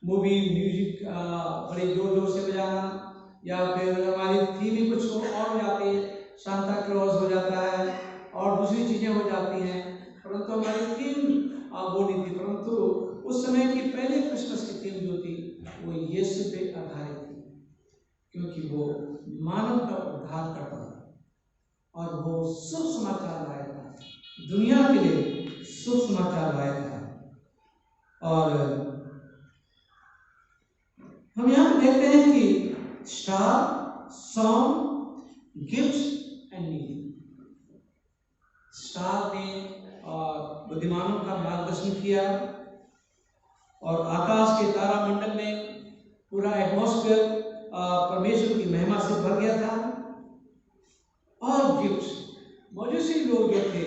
मूवी, म्यूजिक बड़े जोर जोर से बजाना, या फिर हमारी थीम ही कुछ और हो जाती है, सांता क्लॉज हो जाता है और दूसरी चीजें हो जाती हैं, परंतु हमारी थीम वो नहीं थी। परंतु उस समय की पहले क्रिसमस की थीम जो थी वो यीशु पे आधारित थी, क्योंकि वो मानव का उद्धार करता था और वो शुभ समाचार लाया था, दुनिया के लिए शुभ समाचार लाया था। और हम यहाँ पे देखते हैं कि star, song, gift and need. Star ने बुद्धिमानों का मार्गदर्शन किया और आकाश के तारामंडल में पूरा एटमॉस्फेयर परमेश्वर की महिमा से भर गया था। और गिफ्ट, मौजूसी लोग जो थे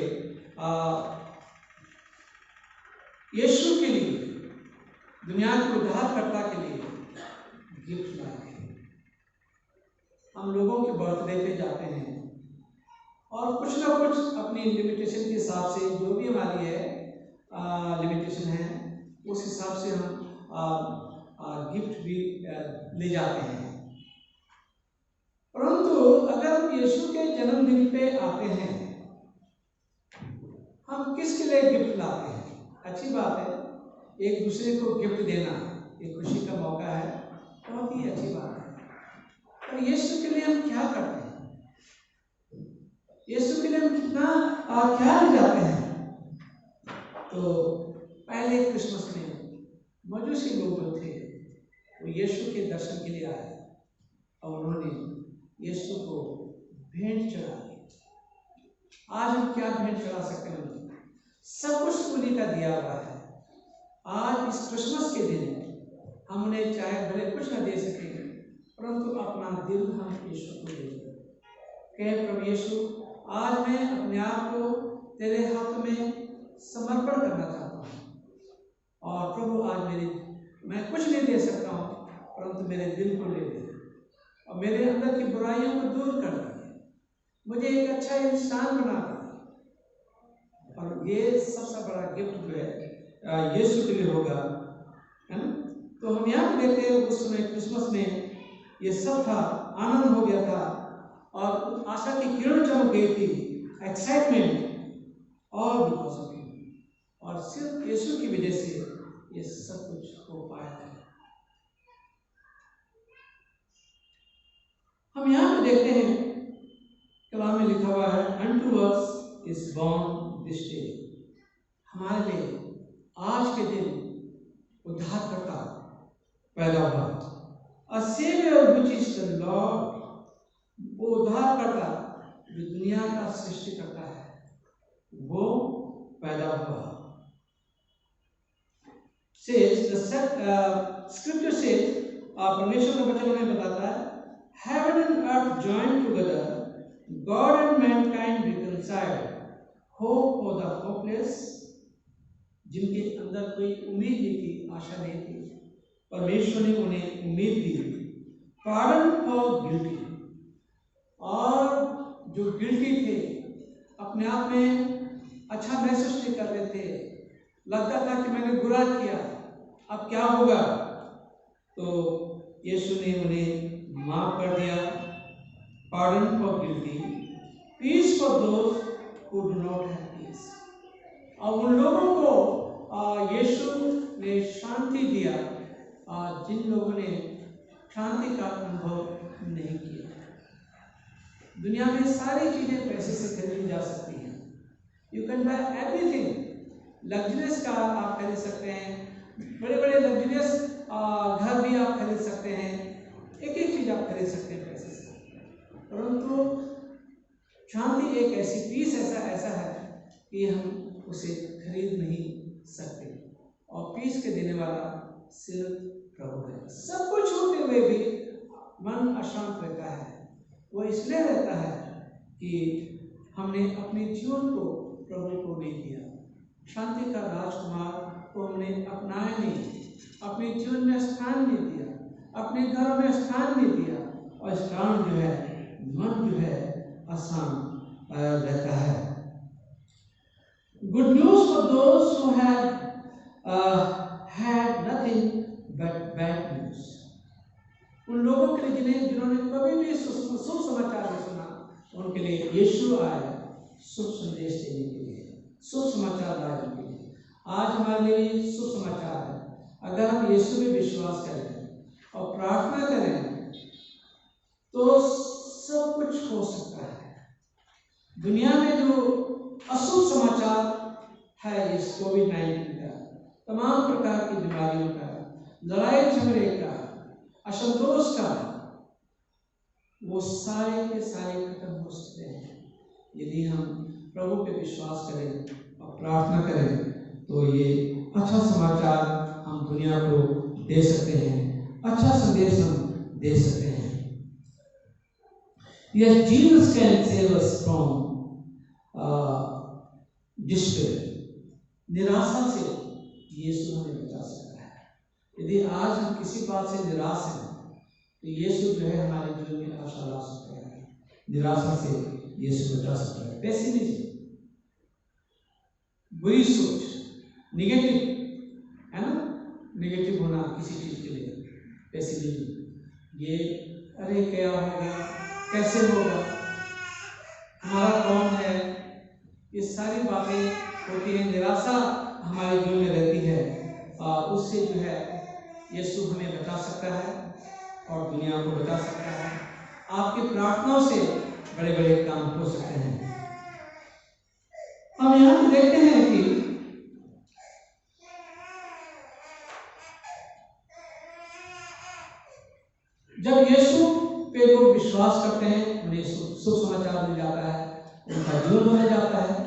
यीशु के लिए, दुनिया के उद्धारकर्ता के लिए गिफ्ट लाए। हम लोगों के बर्थडे पे जाते हैं और कुछ ना कुछ अपनी लिमिटेशन के हिसाब से, जो भी हमारी है लिमिटेशन है, उस हिसाब से हम गिफ्ट भी ले जाते हैं। परंतु अगर हम यीशु के जन्मदिन पे आते हैं, हम किसके लिए गिफ्ट लाते हैं? अच्छी बात है, एक दूसरे को गिफ्ट देना एक खुशी का मौका है, बहुत ही अच्छी बात है। पर यीशु के लिए हम क्या करते हैं? यीशु के लिए हम कितना क्या ले जाते हैं? तो पहले क्रिसमस में मजूसी लोग जो थे वो यीशु के दर्शन के लिए आए और उन्होंने यीशु को भेंट चढ़ाई। आज हम क्या भेंट चढ़ा सकते हैं? सब कुछ उन्हीं का दिया हुआ है। आज इस क्रिसमस के दिन हम उन्हें चाहे भले कुछ न दे सकें, परंतु अपना दिल हम यीशु को दे दें। कहे प्रभु यीशु, आज मैं अपने आप को तेरे हाथ में समर्पण करना चाहता हूँ। और प्रभु आज मैं कुछ नहीं दे सकता हूँ, परंतु मेरे दिल को ले ले और मेरे अंदर की बुराइयों को दूर कर दे, मुझे एक अच्छा इंसान बना दे। और ये सबसे बड़ा गिफ्ट जो है यीशु के लिए होगा, है ना? तो हम यहाँ पे देखते हैं उस समय क्रिसमस में ये सब था, आनंद हो गया था और आशा की किरण चमक गई थी, एक्साइटमेंट, और बिकॉज ऑफ हिम, और सिर्फ यीशु की वजह से ये सब कुछ हो पाया था। हम यहाँ पे देखते हैं कलाम में लिखा हुआ है, unto us is born this day, हमारे लिए आज के दिन उद्धारकर्ता पैदा हुआ। A savior which is the Lord, वो उद्धारकर्ता जो दुनिया का सृष्टि करता है, वो पैदा हुआ। Says the scripture says, परमेश्वर का वचन हमें बताता है, heaven and earth joined together, God and mankind reconciled, hope for the hopeless, जिनके अंदर कोई उम्मीद नहीं थी, आशा नहीं थी, परमेश्वर ने उन्हें उम्मीद दी। Pardon for guilty, और जो गिल्टी थे, अपने आप में अच्छा महसूस नहीं कर रहे थे, लगता था कि मैंने बुरा किया, अब क्या होगा, तो यीशु ने उन्हें माफ कर दिया। Pardon for guilty, peace for those who do not have peace, और उन लोगों को यीशु ने शांति दिया जिन लोगों ने शांति का अनुभव नहीं किया। दुनिया में सारी चीजें पैसे से खरीदी जा सकती हैं, you can buy everything. Luxurious car आप खरीद सकते हैं, बड़े बड़े लग्जरियस घर भी आप खरीद सकते हैं, एक एक चीज आप खरीद सकते हैं पैसे से, परंतु शांति एक ऐसी पीस ऐसा है कि हम उसे खरीद नहीं सकते, और पीस के देने वाला सिर्फ प्रभु है। सब कुछ होते हुए भी मन अशांत रहता है, वो इसलिए रहता है कि हमने अपने जीवन को प्रभु को नहीं दिया, शांति का राजकुमार को हमने अपनाया नहीं, अपने जीवन में स्थान नहीं दिया, अपने घर में स्थान नहीं दिया, और इस कारण जो है मन जो है आसान रहता है। Good news for those who have had nothing but bad news, उन लोगों के लिए जिन्होंने कभी भी शुभ समाचार नहीं सुना, उनके लिए यीशु आया शुभ संदेश देने के लिए, शुभ समाचार लाने के लिए। आज हमारे लिए शुभ समाचार है, अगर हम यीशु में विश्वास करें और प्रार्थना करें तो सब कुछ हो सकता है। दुनिया में जो अशुभ समाचार है इस कोविड-19 का, तमाम प्रकार की बीमारियों का, लड़ाई झगड़े का, असंतोष का, वो सारे के सारे खत्म हो सकते हैं यदि हम प्रभु पे विश्वास करें और प्रार्थना करें। तो ये अच्छा समाचार हम दुनिया को दे सकते हैं, अच्छा संदेश हम दे सकते हैं। Yes, Jesus can save us from despair. निराशा से यीशु हमें बचा सकता है। यदि आज हम किसी बात से निराश हैं तो यीशु जो है हमारे जीवन में आशा ला सकता है। निराशा से यीशु बचा सकता है। पेसिमिज्म, बुरी सोच, निगेटिव, है ना, निगेटिव होना किसी चीज के लिए, पेसिमिज्म, ये अरे क्या होगा, कैसे होगा, हमारा कौन है, ये सारी बातें होती है। निराशा हमारे जीवन में रहती है और उससे जो है यीशु हमें बचा सकता है और दुनिया को बचा सकता है। आपकी प्रार्थनाओं से बड़े बड़े काम हो सकते हैं। हम यहाँ देखते हैं कि जब यीशु पे लोग विश्वास करते हैं उन्हें शुभ समाचार मिल जाता है, उनका जीवन बदल जाता है।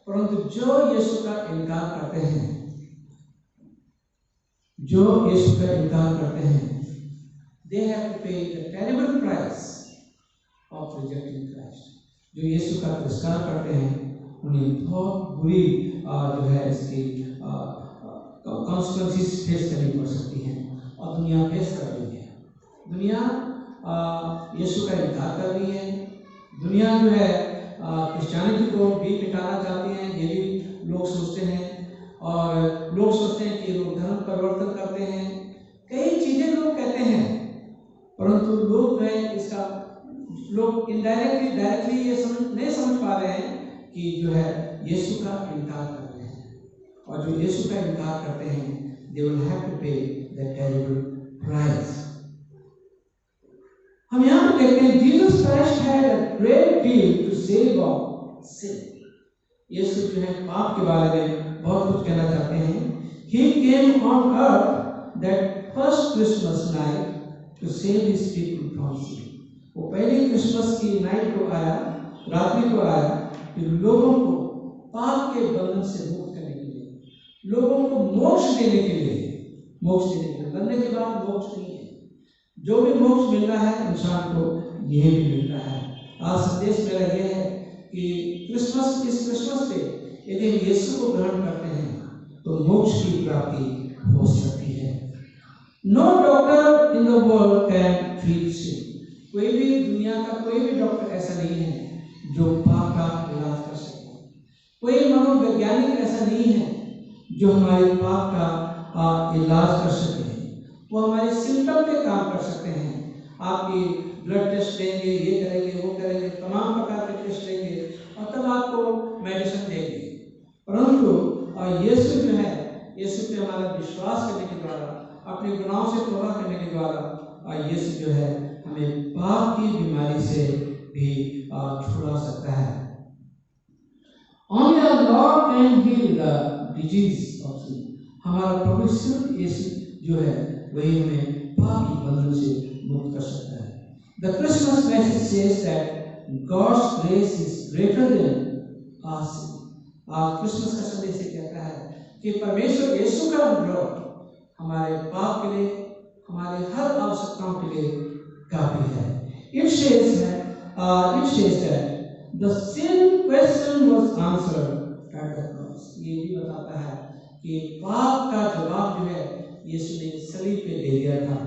परंतु जो यीशु का इनकार करते हैं, जो यीशु का इनकार करते हैं, they have to pay the terrible price of rejecting Christ. जो यीशु का तिरस्कार करते हैं उन्हें बहुत बुरी जो है इसकी कॉन्सिक्वेंसेस फेस करनी पड़ सकती हैं और दुनिया फेस कर रही है। दुनिया यीशु का इनकार कर रही है। दुनिया जो है क्रिश्चियनिटी को भी मिटाना चाहती है, ये भी लोग सोचते हैं। और लोग सोचते हैं कि लोग धर्म परिवर्तन करते हैं, कई चीजें लोग कहते हैं, परंतु लोग जो है इसका लोग इनडायरेक्टली डायरेक्टली ये नहीं समझ पा रहे हैं कि जो है यीशु का इनकार कर रहे हैं। और जो यीशु का इनकार करते हैं they will have to pay the terrible price. हम यहाँ पर देखते हैं Jesus Christ had a great deal to say about sin. यीशु जो है पाप के बारे में बहुत कुछ कहना चाहते हैं। He came on earth that first Christmas night to save his people from sin. वो पहली क्रिसमस की नाइट को आया, रात्रि को आया, कि लोगों को पाप के बंधन से मुक्त करने के लिए, लोगों को मोक्ष देने के लिए, मोक्ष देने के लिए। मरने के बाद मोक्ष नहीं है, जो भी मोक्ष मिल रहा है इंसान को यह भी मिल रहा है। आज संदेश मेरा यह है कि इस क्रिसमस पे यदि हम यीशु को ग्रहण करते हैं तो मोक्ष की प्राप्ति हो सकती है। No doctor in the world can treat sin. कोई भी दुनिया का कोई भी डॉक्टर ऐसा नहीं है जो पाप का इलाज कर सके। कोई मनोवैज्ञानिक ऐसा नहीं है जो हमारे पाप का इलाज कर सके। वो हमारे सिम्टम पे काम कर सकते हैं। आपकी ब्लड टेस्ट लेंगे, ये करेंगे, वो करेंगे, तमाम प्रकार के टेस्ट लेंगे और तब आपको मेडिसिन देंगे। परंतु यीशु जो है, यीशु पे हमारा विश्वास करने के द्वारा, अपने गुनाहों से तौबा करने के द्वारा यीशु जो है हमें पाप की बीमारी से भी छुड़ा सकता है। Only the Lord can heal the disease of sin. हमारा प्रभु सिर्फ यीशु जो है वही हमें पाप की बंधन से मुक्त कर सकता है। The Christmas message says that God's grace is greater than our sin. Christmas का संदेश कहता है कि परमेश्वर यीशु का अनुग्रह हमारे पाप के लिए, हमारे हर आवश्यकताओं के लिए काफी है। It says that the sin question was answered at the cross. ये भी बताता है कि पाप का जवाब जो है यीशु ने सलीब पे दे दिया था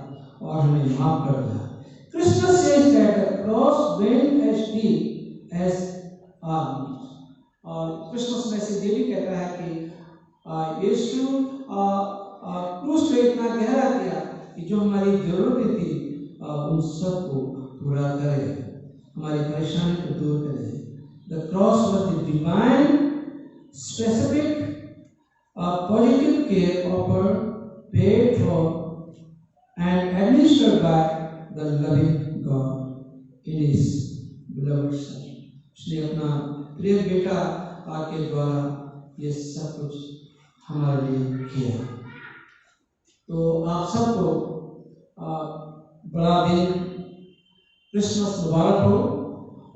और हमें माफ कर दिया। Christmas says that the cross went as deep as our needs. और क्रिसमस मैसेज ये भी कहता है कि यीशु क्रूस पे इतना गहरा किया कि जो हमारी जरूरतें थी उन सब को पूरा करे, हमारी परेशानी को दूर करे। The cross was the divine, specific, positive care offered, paid for, and administered by the loving God in His beloved Son. उसने अपना प्रिय बेटा आपके द्वारा ये सब कुछ हमारे लिए किया। तो आप सबको बड़ा दिन क्रिसमस मुबारक हो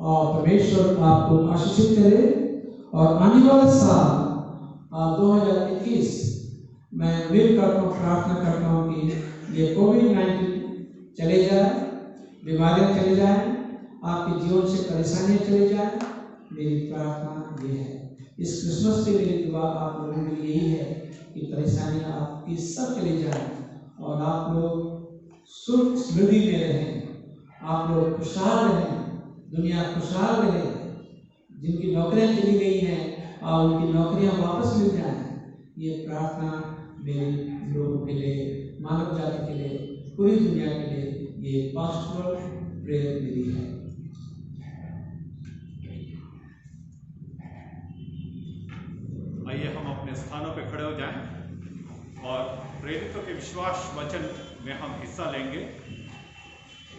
और परमेश्वर आपको आशीषित करे। और आने वाले साल 2021 मैं उम्मीद करता हूँ, प्रार्थना करता हूँ कि ये कोविड-19 चले जाए, बीमारियां चले जाए, आपके जीवन से परेशानियां चले जाए। मेरी प्रार्थना ये है, इस क्रिसमस पे मेरी दुआ आप लोगों के लिए यही है कि परेशानियां आपकी सब चली जाए और आप लोग सुख समृद्धि में रहें, आप लोग खुशहाल रहें, दुनिया खुशहाल रहे। जिनकी नौकरियां चली गई हैं और उनकी नौकरियां वापस मिल जाएं, ये प्रार्थना मेरे लोगों के लिए, मानव जाति के लिए, पूरी दुनिया के लिए ये पास्टोरल प्रेयर मेरी है। आइए हम अपने स्थानों पर खड़े हो जाएं और प्रेरितों के विश्वास वचन में हम हिस्सा लेंगे।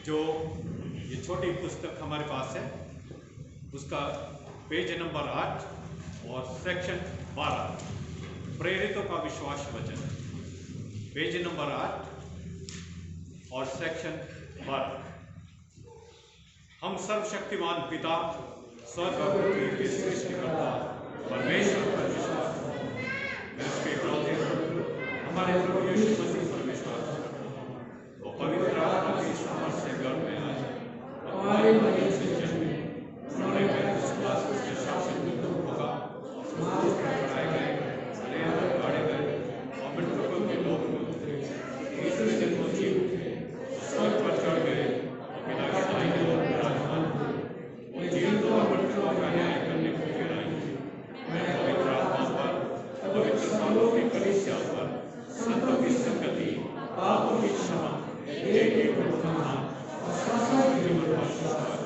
जो ये छोटी पुस्तक हमारे पास है, उसका पेज नंबर 8 और सेक्शन 12, प्रेरितों का विश्वास वचन, पेज नंबर 8 और सेक्शन 12। हम सर्वशक्तिमान पिता, स्वर्ग और पृथ्वी के सृष्टिकर्ता परमेश्वर पर विश्वास करते हैं। उसके विरोधी हमारे प्रभु यीशु मसीह पर विश्वास करते हैं। वो पवित्र आत्मा की सामर्थ से गर्भ में आए, हमारे मरीज से जन्मे, उन्होंने विश्वास के शासन में दुख होगा, क्रूस पर चढ़ाए गए, गाड़े गए और मृतकों के लोक में उतरे, तीसरे दिन वो जी उठे, स्वर्ग पर चढ़ गए, पिता के दाहिने ओर विराजमान हुए। वो जीवितों और मृतकों का न्याय करने को फिर आएंगे। मैं पवित्र आत्मा पर, पवित्र सालों की कलीसिया पर, संतों की संगति, पापों की क्षमा, एक ही पुनरुत्थान और शाश्वत जीवन पर विश्वास करता हूँ।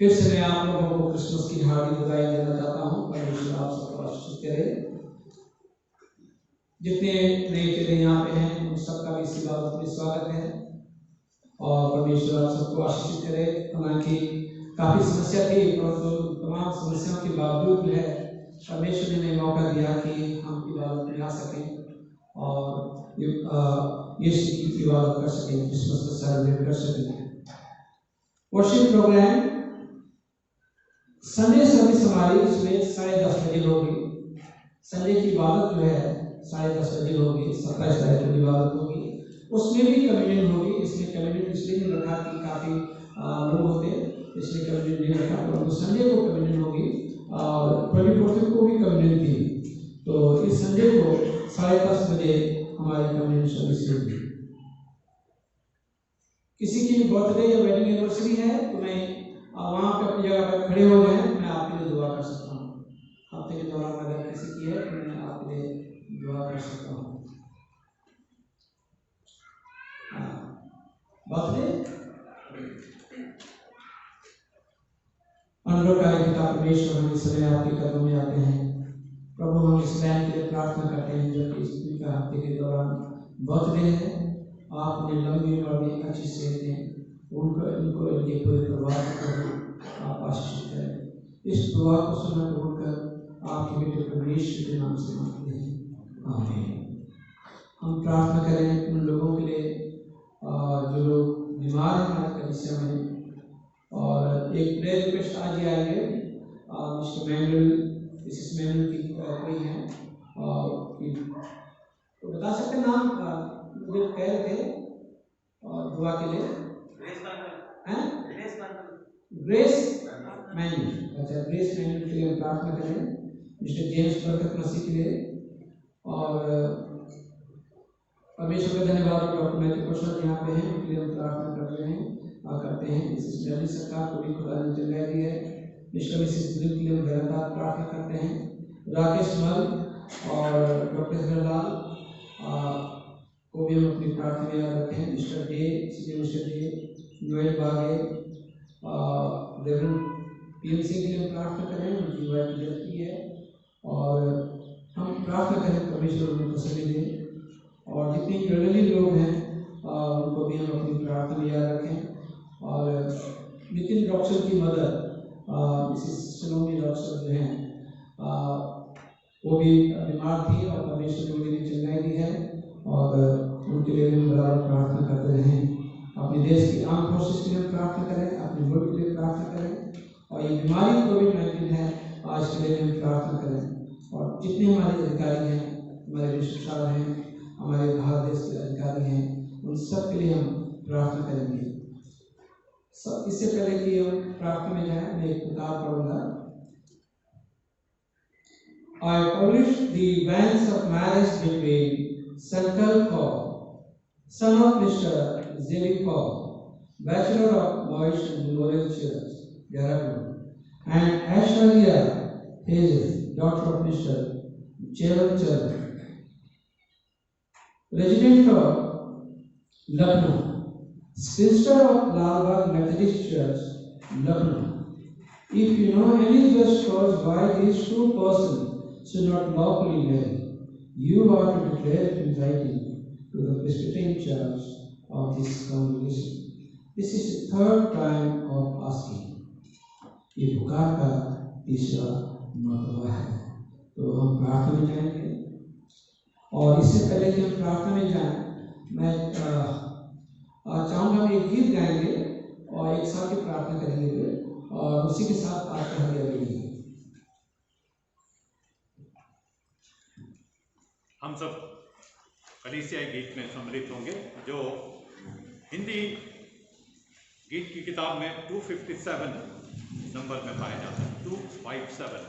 फिर से मैं आप लोगों को क्रिसमस की हार्दिक बधाई देना चाहता हूँ। परमेश्वर आप सबको आशीष करे। जितने नए चेले यहाँ पे हैं उन सबका भी इस बात में स्वागत है और परमेश्वर आप सबको आशीष करे। हालांकि काफी समस्या थी, परंतु तमाम समस्याओं के बावजूद है परमेश्वर ने मौका दिया कि हम इबादत में आ सकें और यीशु की इबादत कर सकें, क्रिसमस का सेलिब्रेट कर सकें। वर्शिप प्रोग्राम संडे सर्विस हमारी इसमें 10:30 बजे होगी। संडे की इबादत जो है 10:30 बजे होगी, 27 तारीख को इबादत होगी। उसमें भी कम्युनियन होगी। इसमें कम्युनियन इसलिए नहीं रखा कि काफ़ी लोग होते, इसलिए कम्युनियन नहीं रखा, परंतु संडे को कम्युनियन होगी और 24 को भी कम्युनियन थी। तो इस संडे को 10:30 बजे हमारी कम्युनियन सर्विस होगी। किसी की बर्थडे या वेडिंग एनिवर्सरी है तो मैं वहाँ पे अपनी जगह पर खड़े हो जाएं, मैं आपके लिए दुआ कर सकता हूँ। हफ्ते के दौरान अगर किसी की है तो मैं आपके लिए दुआ कर सकता हूँ। बर्थडे अनुग्रहकारी पिता परमेश्वर, हम इस समय आपके कदमों में आते हैं। प्रभु, हम इस टाइम के लिए प्रार्थना करते हैं जो कि इस का हफ्ते के दौरान बर्थडे है। आप उन्हें लंबी उम्र में अच्छी सेहत दें, उनको इनके पूरे परिवार को आप आशीष करें। इस दुआ को सुना बोलकर आपके बेटे परमेश्वर के नाम से मांगते हैं, आमीन। हम प्रार्थना करें उन लोगों के लिए जो लोग बीमार हैं हमारे कलीसिया में, और एक प्रेयर रिक्वेस्ट आज ही आएंगे मिस्टर मैनुअल इस मैनुअल की कोई है तो बता सकते नाम मुझे कह रहे थे दुआ के लिए ग्रेस मैनुअल। अच्छा, ग्रेस मैनुअल के लिए हम प्रार्थना करें मिस्टर जेम्स बरकत मसीह के लिए। और परमेश्वर का धन्यवाद डॉक्टर मैथ्यू कौशल यहाँ पे हैं, उनके लिए हम प्रार्थना कर रहे हैं और करते हैं। इस रवि सरकार को भी खुदा ने जगह दी है। मिस्टर मिसेस दिलीप के लिए हम लगातार प्रार्थना करते हैं। राकेश मल और डॉक्टर हिरलाल को भी हम अपनी प्रार्थना में याद रखें। मिस्टर डे नोएल बागे रेवरेंड पीएम सिंह के लिए हम प्रार्थना करें, उनकी वाइफ की डेथ की है। और हम प्रार्थना करें परमेश्वर उन्हें तसल्ली दे। और जितने जर्नली लोग हैं उनको भी हम अपनी प्रार्थना में याद रखें। और नितिन रॉक्सर की मदर मिसेस सलोमी रॉक्सर जो हैं वो भी बीमार थी और परमेश्वर ने उन्हें चंगाई दी है और उनके लिए हम बराबर प्रार्थना करते रहें। अपने देश की आर्म फोर्सेस के लिए प्रार्थना करें, अपने मुल्क के लिए प्रार्थना करें। और ये बीमारी कोविड-19 है, आज के लिए हम प्रार्थना करें। और जितने हमारे अधिकारी हैं, हमारे रिश्तेदार हैं, हमारे भारत देश के अधिकारी हैं, उन सब के लिए हम प्रार्थना करेंगे। इससे पहले कि हम प्रार्थना में जाएं, मैं एक उतार पढ़ूंगा। I publish the banns of marriage between Sankar Kaur, son of Mr. Zeli Kaur, Bachelor of Boys and Memorial Church, Dehradun, and Aishwarya Hazel, daughter of Mr. Chevan Chand, resident of Lucknow, sister of Lalbagh Methodist Church, Lucknow. If you know any just cause why these two persons should not lawfully marry, you are to declare it in writing to the Presbyterian Church of this congregation. This is the third time of asking. ये पुकार का तीसरा मरतबा है। तो हम प्रार्थना में जाएंगे। और इससे पहले कि हम प्रार्थना में जाएं, मैं चाहूँगा हम एक गीत गाएंगे और एक साथ ही प्रार्थना करेंगे और उसी के साथ आपका हदिया देंगे। हम सब कलीसियाई गीत में सम्मिलित होंगे जो हिंदी गीत की किताब में 257 नंबर में पाया जाता है। 257।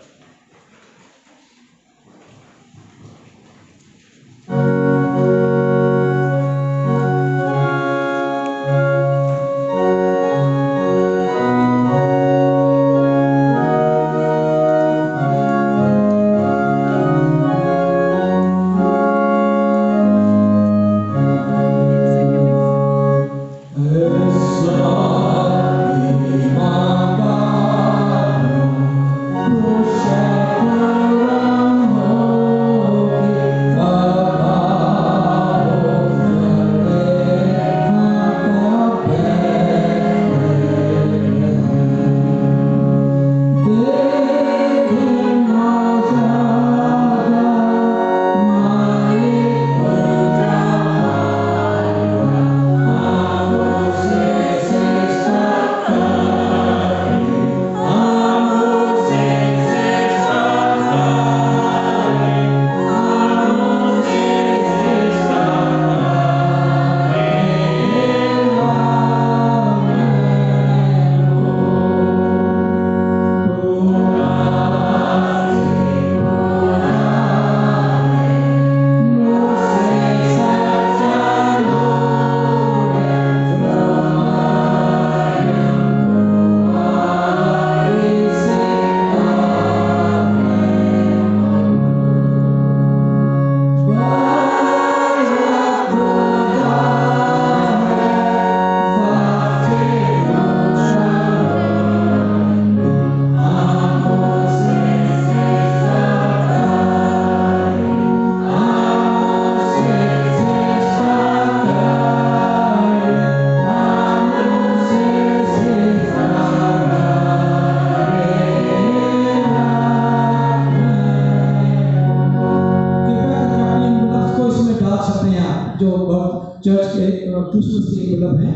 क्रिसमस के मतलब है,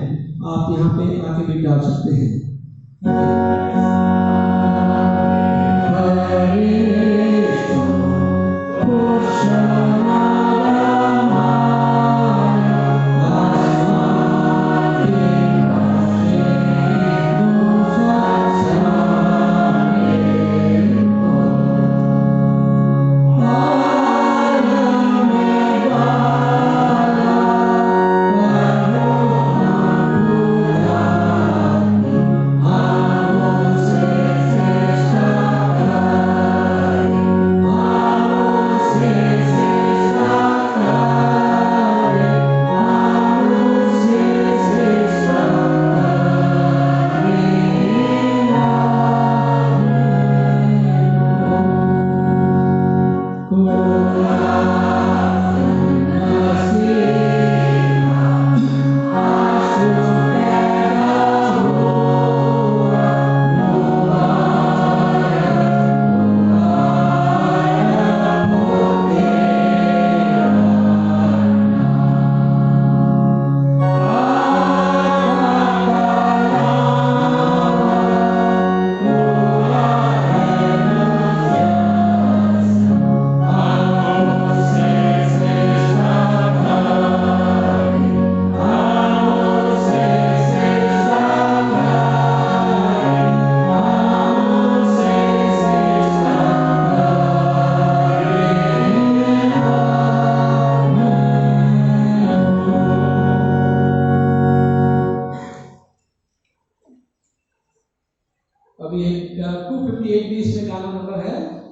आप यहाँ पे आके भी डाल सकते हैं।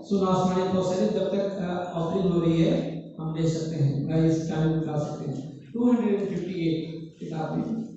सुना आसमानी तो सही जब तक ऑफरिंग हो रही है हम ले सकते हैं, मैं इस टाइम में ला सकते हैं 258 किताब में।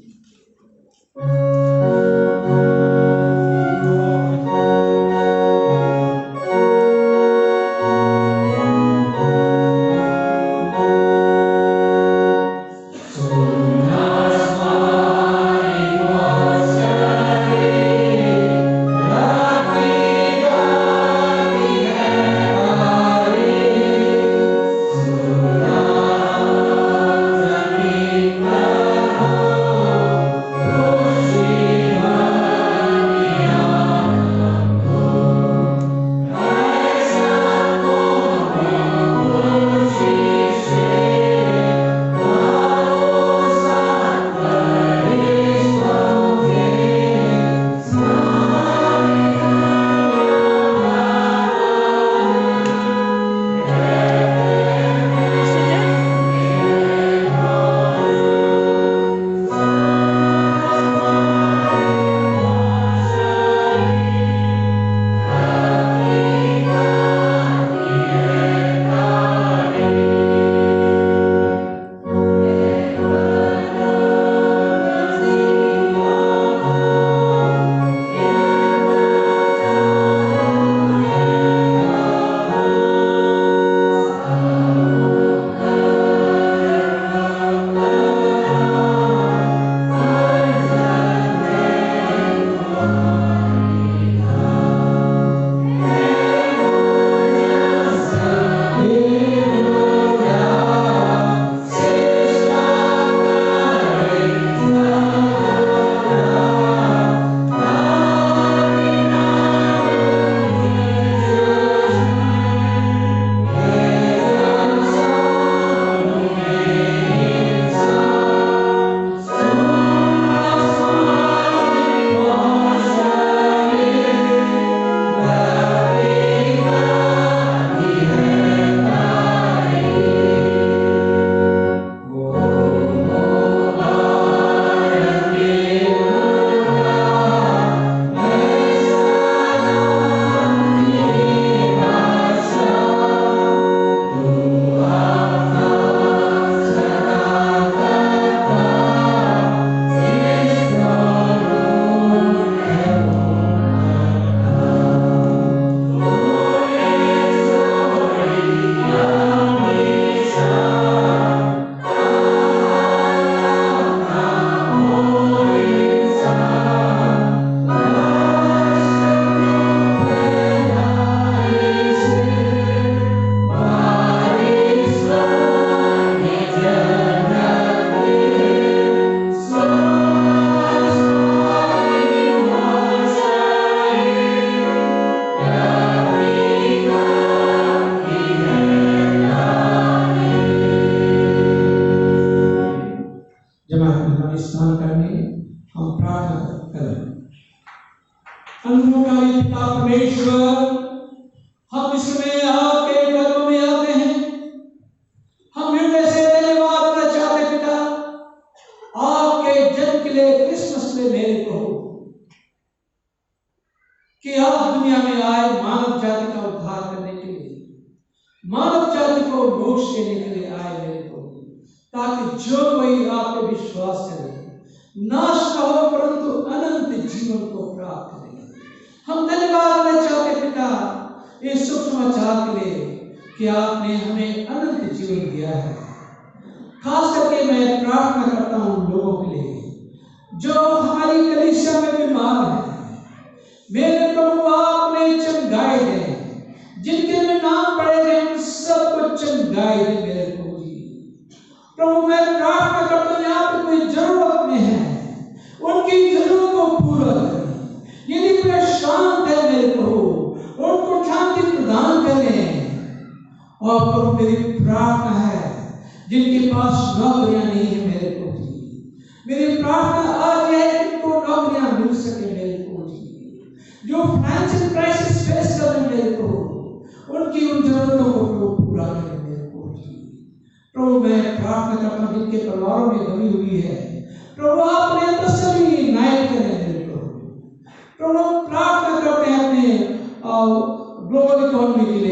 ग्लोबल इकोनॉमी के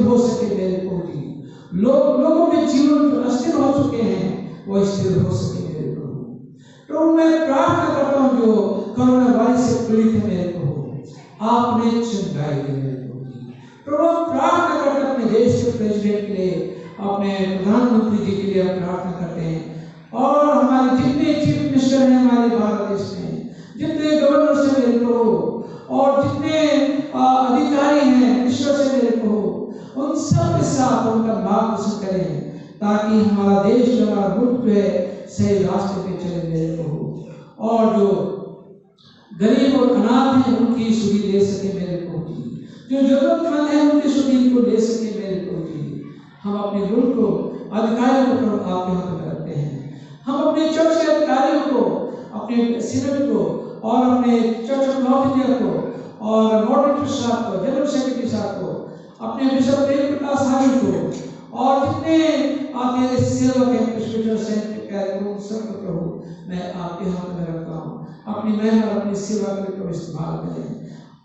स्थिर हो सके मेरे प्रभु जी। लोगों के जीवन जो अस्थिर हो चुके हैं वो स्थिर हो सके मेरे प्रभु। प्रभु मैं प्रार्थना करता हूँ जो कोरोना वायरस से पीड़ित है मेरे प्रभु, आपने चंगाई दी मेरे प्रभु जी। प्रभु हम प्रार्थना करते हैं अपने देश के प्रेसिडेंट के लिए, अपने प्रधानमंत्री जी के लिए हम प्रार्थना करते हैं, और हमारे जितने चीफ मिनिस्टर हैं हमारे भारत देश में, जितने गवर्नर से मेरे प्रभु, और जितने अधिकारी हैं मिनिस्टर से मेरे प्रभु, उन सब के साथ उनका मार्गदर्शन करें ताकि हमारा देश जो हमारा मुल्क जो है सही रास्ते पे चले मेरे प्रभु। और जो गरीब और अनाथ हैं उनकी सुधि दे सके मेरे प्रभु जी, जो जरूरतमंद है उनकी सुधि को दे सके मेरे प्रभु जी। हम अपने मुल्क को अधिकारियों को आपके हाथ में रखते हैं, हम अपने चर्च के अधिकारियों को, अपने सीनेट को, और अपने चर्च ऑफ नॉर्थ इंडिया को, और मॉडरेटर साहब को, जनरल सेक्रेटरी साहब को, अपने बिशप प्रेम प्रकाश हाजी को, और जितने आपके सेवक हैं प्रेस्बिटर सेंट कैरेक्टर सब प्रभु मैं आपके हाथ में रखता हूँ। अपनी महिमा और अपनी सेवा के लिए इस्तेमाल करें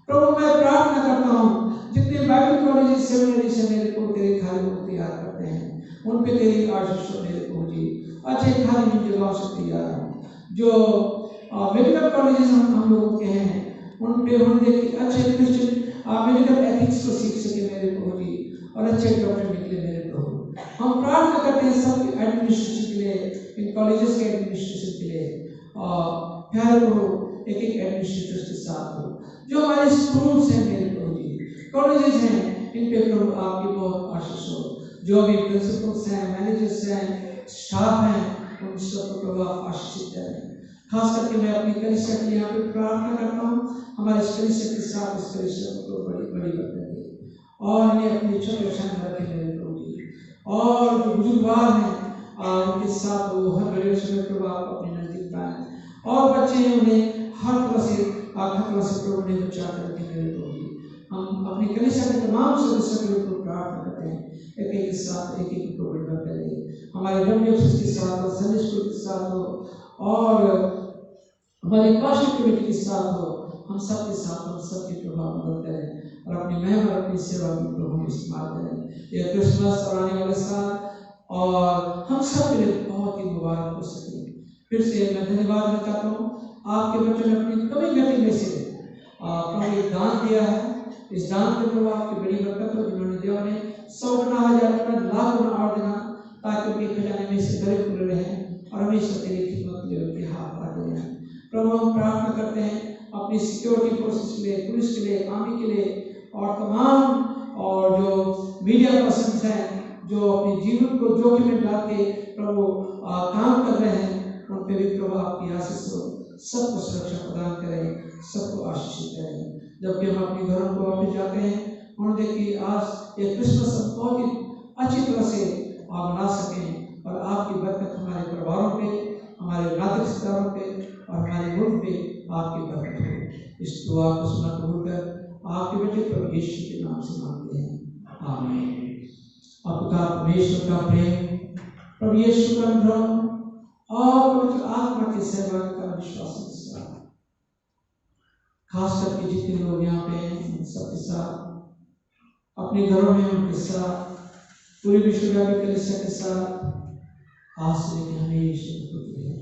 प्रभु। मैं प्रार्थना करता हूँ जितने बाइबल कॉलेज सेमिनरी से मेरे को तेरे खाली को तैयार करते हैं उन पे तेरी आशीष हो मेरे प्रभु जी। अच्छे खाली जगहों से तैयार हो, जो मेडिकल कॉलेजेस हम लोगों के हैं उन पे हम देखिए अच्छे क्रिश्चियन मेडिकल एथिक्स को सीख सके मेरे प्रभु जी, और अच्छे डॉक्टर निकले मेरे प्रभु। हम प्रार्थना करते हैं सबके एडमिनिस्ट्रेशन के लिए, इन कॉलेजेस के एडमिनिस्ट्रेशन के लिए, प्यारे प्रभु एक एक एडमिनिस्ट्रेटर्स के साथ हो, जो हमारे स्कूल्स हैं मेरे प्रभु जी, कॉलेजेस हैं, इन पे प्रभु आपकी बहुत आशीष हो। जो भी प्रिंसिपल्स हैं, मैनेजर्स हैं, स्टाफ हैं, उन सबको प्रभु आप आशीषित करें। खास करके मैं अपनी कलीसिया के लिए यहाँ पे प्रार्थना करता हूँ, हमारे इस कलीसिया के साथ इस कलीसिया को बड़ी बड़ी बरकत दे, और इन्हें अपनी छोटे शान रखें मेरे प्रभु जी। और जो बुजुर्गवार हैं उनके साथ वो हर बड़े समय प्रभु आप अपने नजदीक पाएं, और बच्चे हैं उन्हें हर तरह से प्रभु ने बचा कर रखें मेरे प्रभु जी। हम अपनी कलीसिया के तमाम सदस्यों के लिए प्रार्थना करते हैं, एक एक के साथ एक एक को बरकत करें, हमारे डब्ल्यूएफएस के साथ और संडे स्कूल के साथ हो, और हमारी पास्टर कमेटी के साथ हो, हम सब के साथ हम सबके प्रभाव मदद करें, और अपनी महिमा और अपनी सेवा में प्रभु हम इस्तेमाल करें। यह क्रिसमस और आने वाले साल और हम सब के लिए बहुत ही मुबारक हो सके। फिर से मैं धन्यवाद देना चाहता हूँ आपके बच्चों ने अपनी कमी घटी में से प्रभु एक दान दिया है, इस दान के प्रभु आपकी बड़ी बरकत हो, जिन्होंने दिया उन्हें 100 गुना, 1000 गुना, लाख गुना और देना, ताकि उनके खजाने में से गरीब खुले रहें और हमेशा तेरी खिदमत के लिए उनके हाथ आगे रहें। प्रभु हम प्रार्थना करते हैं अपनी सिक्योरिटी फोर्सेस के लिए, पुलिस के लिए, आर्मी के लिए, और तमाम और जो मीडिया पर्सन्स हैं जो अपने जीवन को जोखिम में डाल के प्रभु काम कर रहे हैं, उन पे भी प्रभु आपकी आशीष हो, सबको सुरक्षा प्रदान करें, सबको आशीषित करें। जबकि हम अपने घरों को वापस जाते हैं, उन्होंने देखिए आज ये क्रिसमस हम बहुत ही अच्छी तरह से मना सकें, और आपकी बरकत हमारे परिवारों पे, हमारे नाते रिश्तेदारों पे और हमारे मुल्क पे आपकी बरकत हो। इस दुआ को सुना कबूल कर आपके बेटे प्रभु यीशु के नाम से मांगते हैं, आमीन। आपका परमेश्वर का प्रेम, प्रभु यीशु का अनुग्रह और पवित्र आत्मा के सहभागिता का विश्वास के साथ, खास करके जितने लोग यहाँ पे हैं उन सबके साथ, अपने घरों में उनके साथ, पूरी विश्वव्यापी कलीसिया के साथ आज से लेकर हमेशा होती है।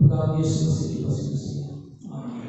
खुदा यीशु मसीह की वसीले से आमीन।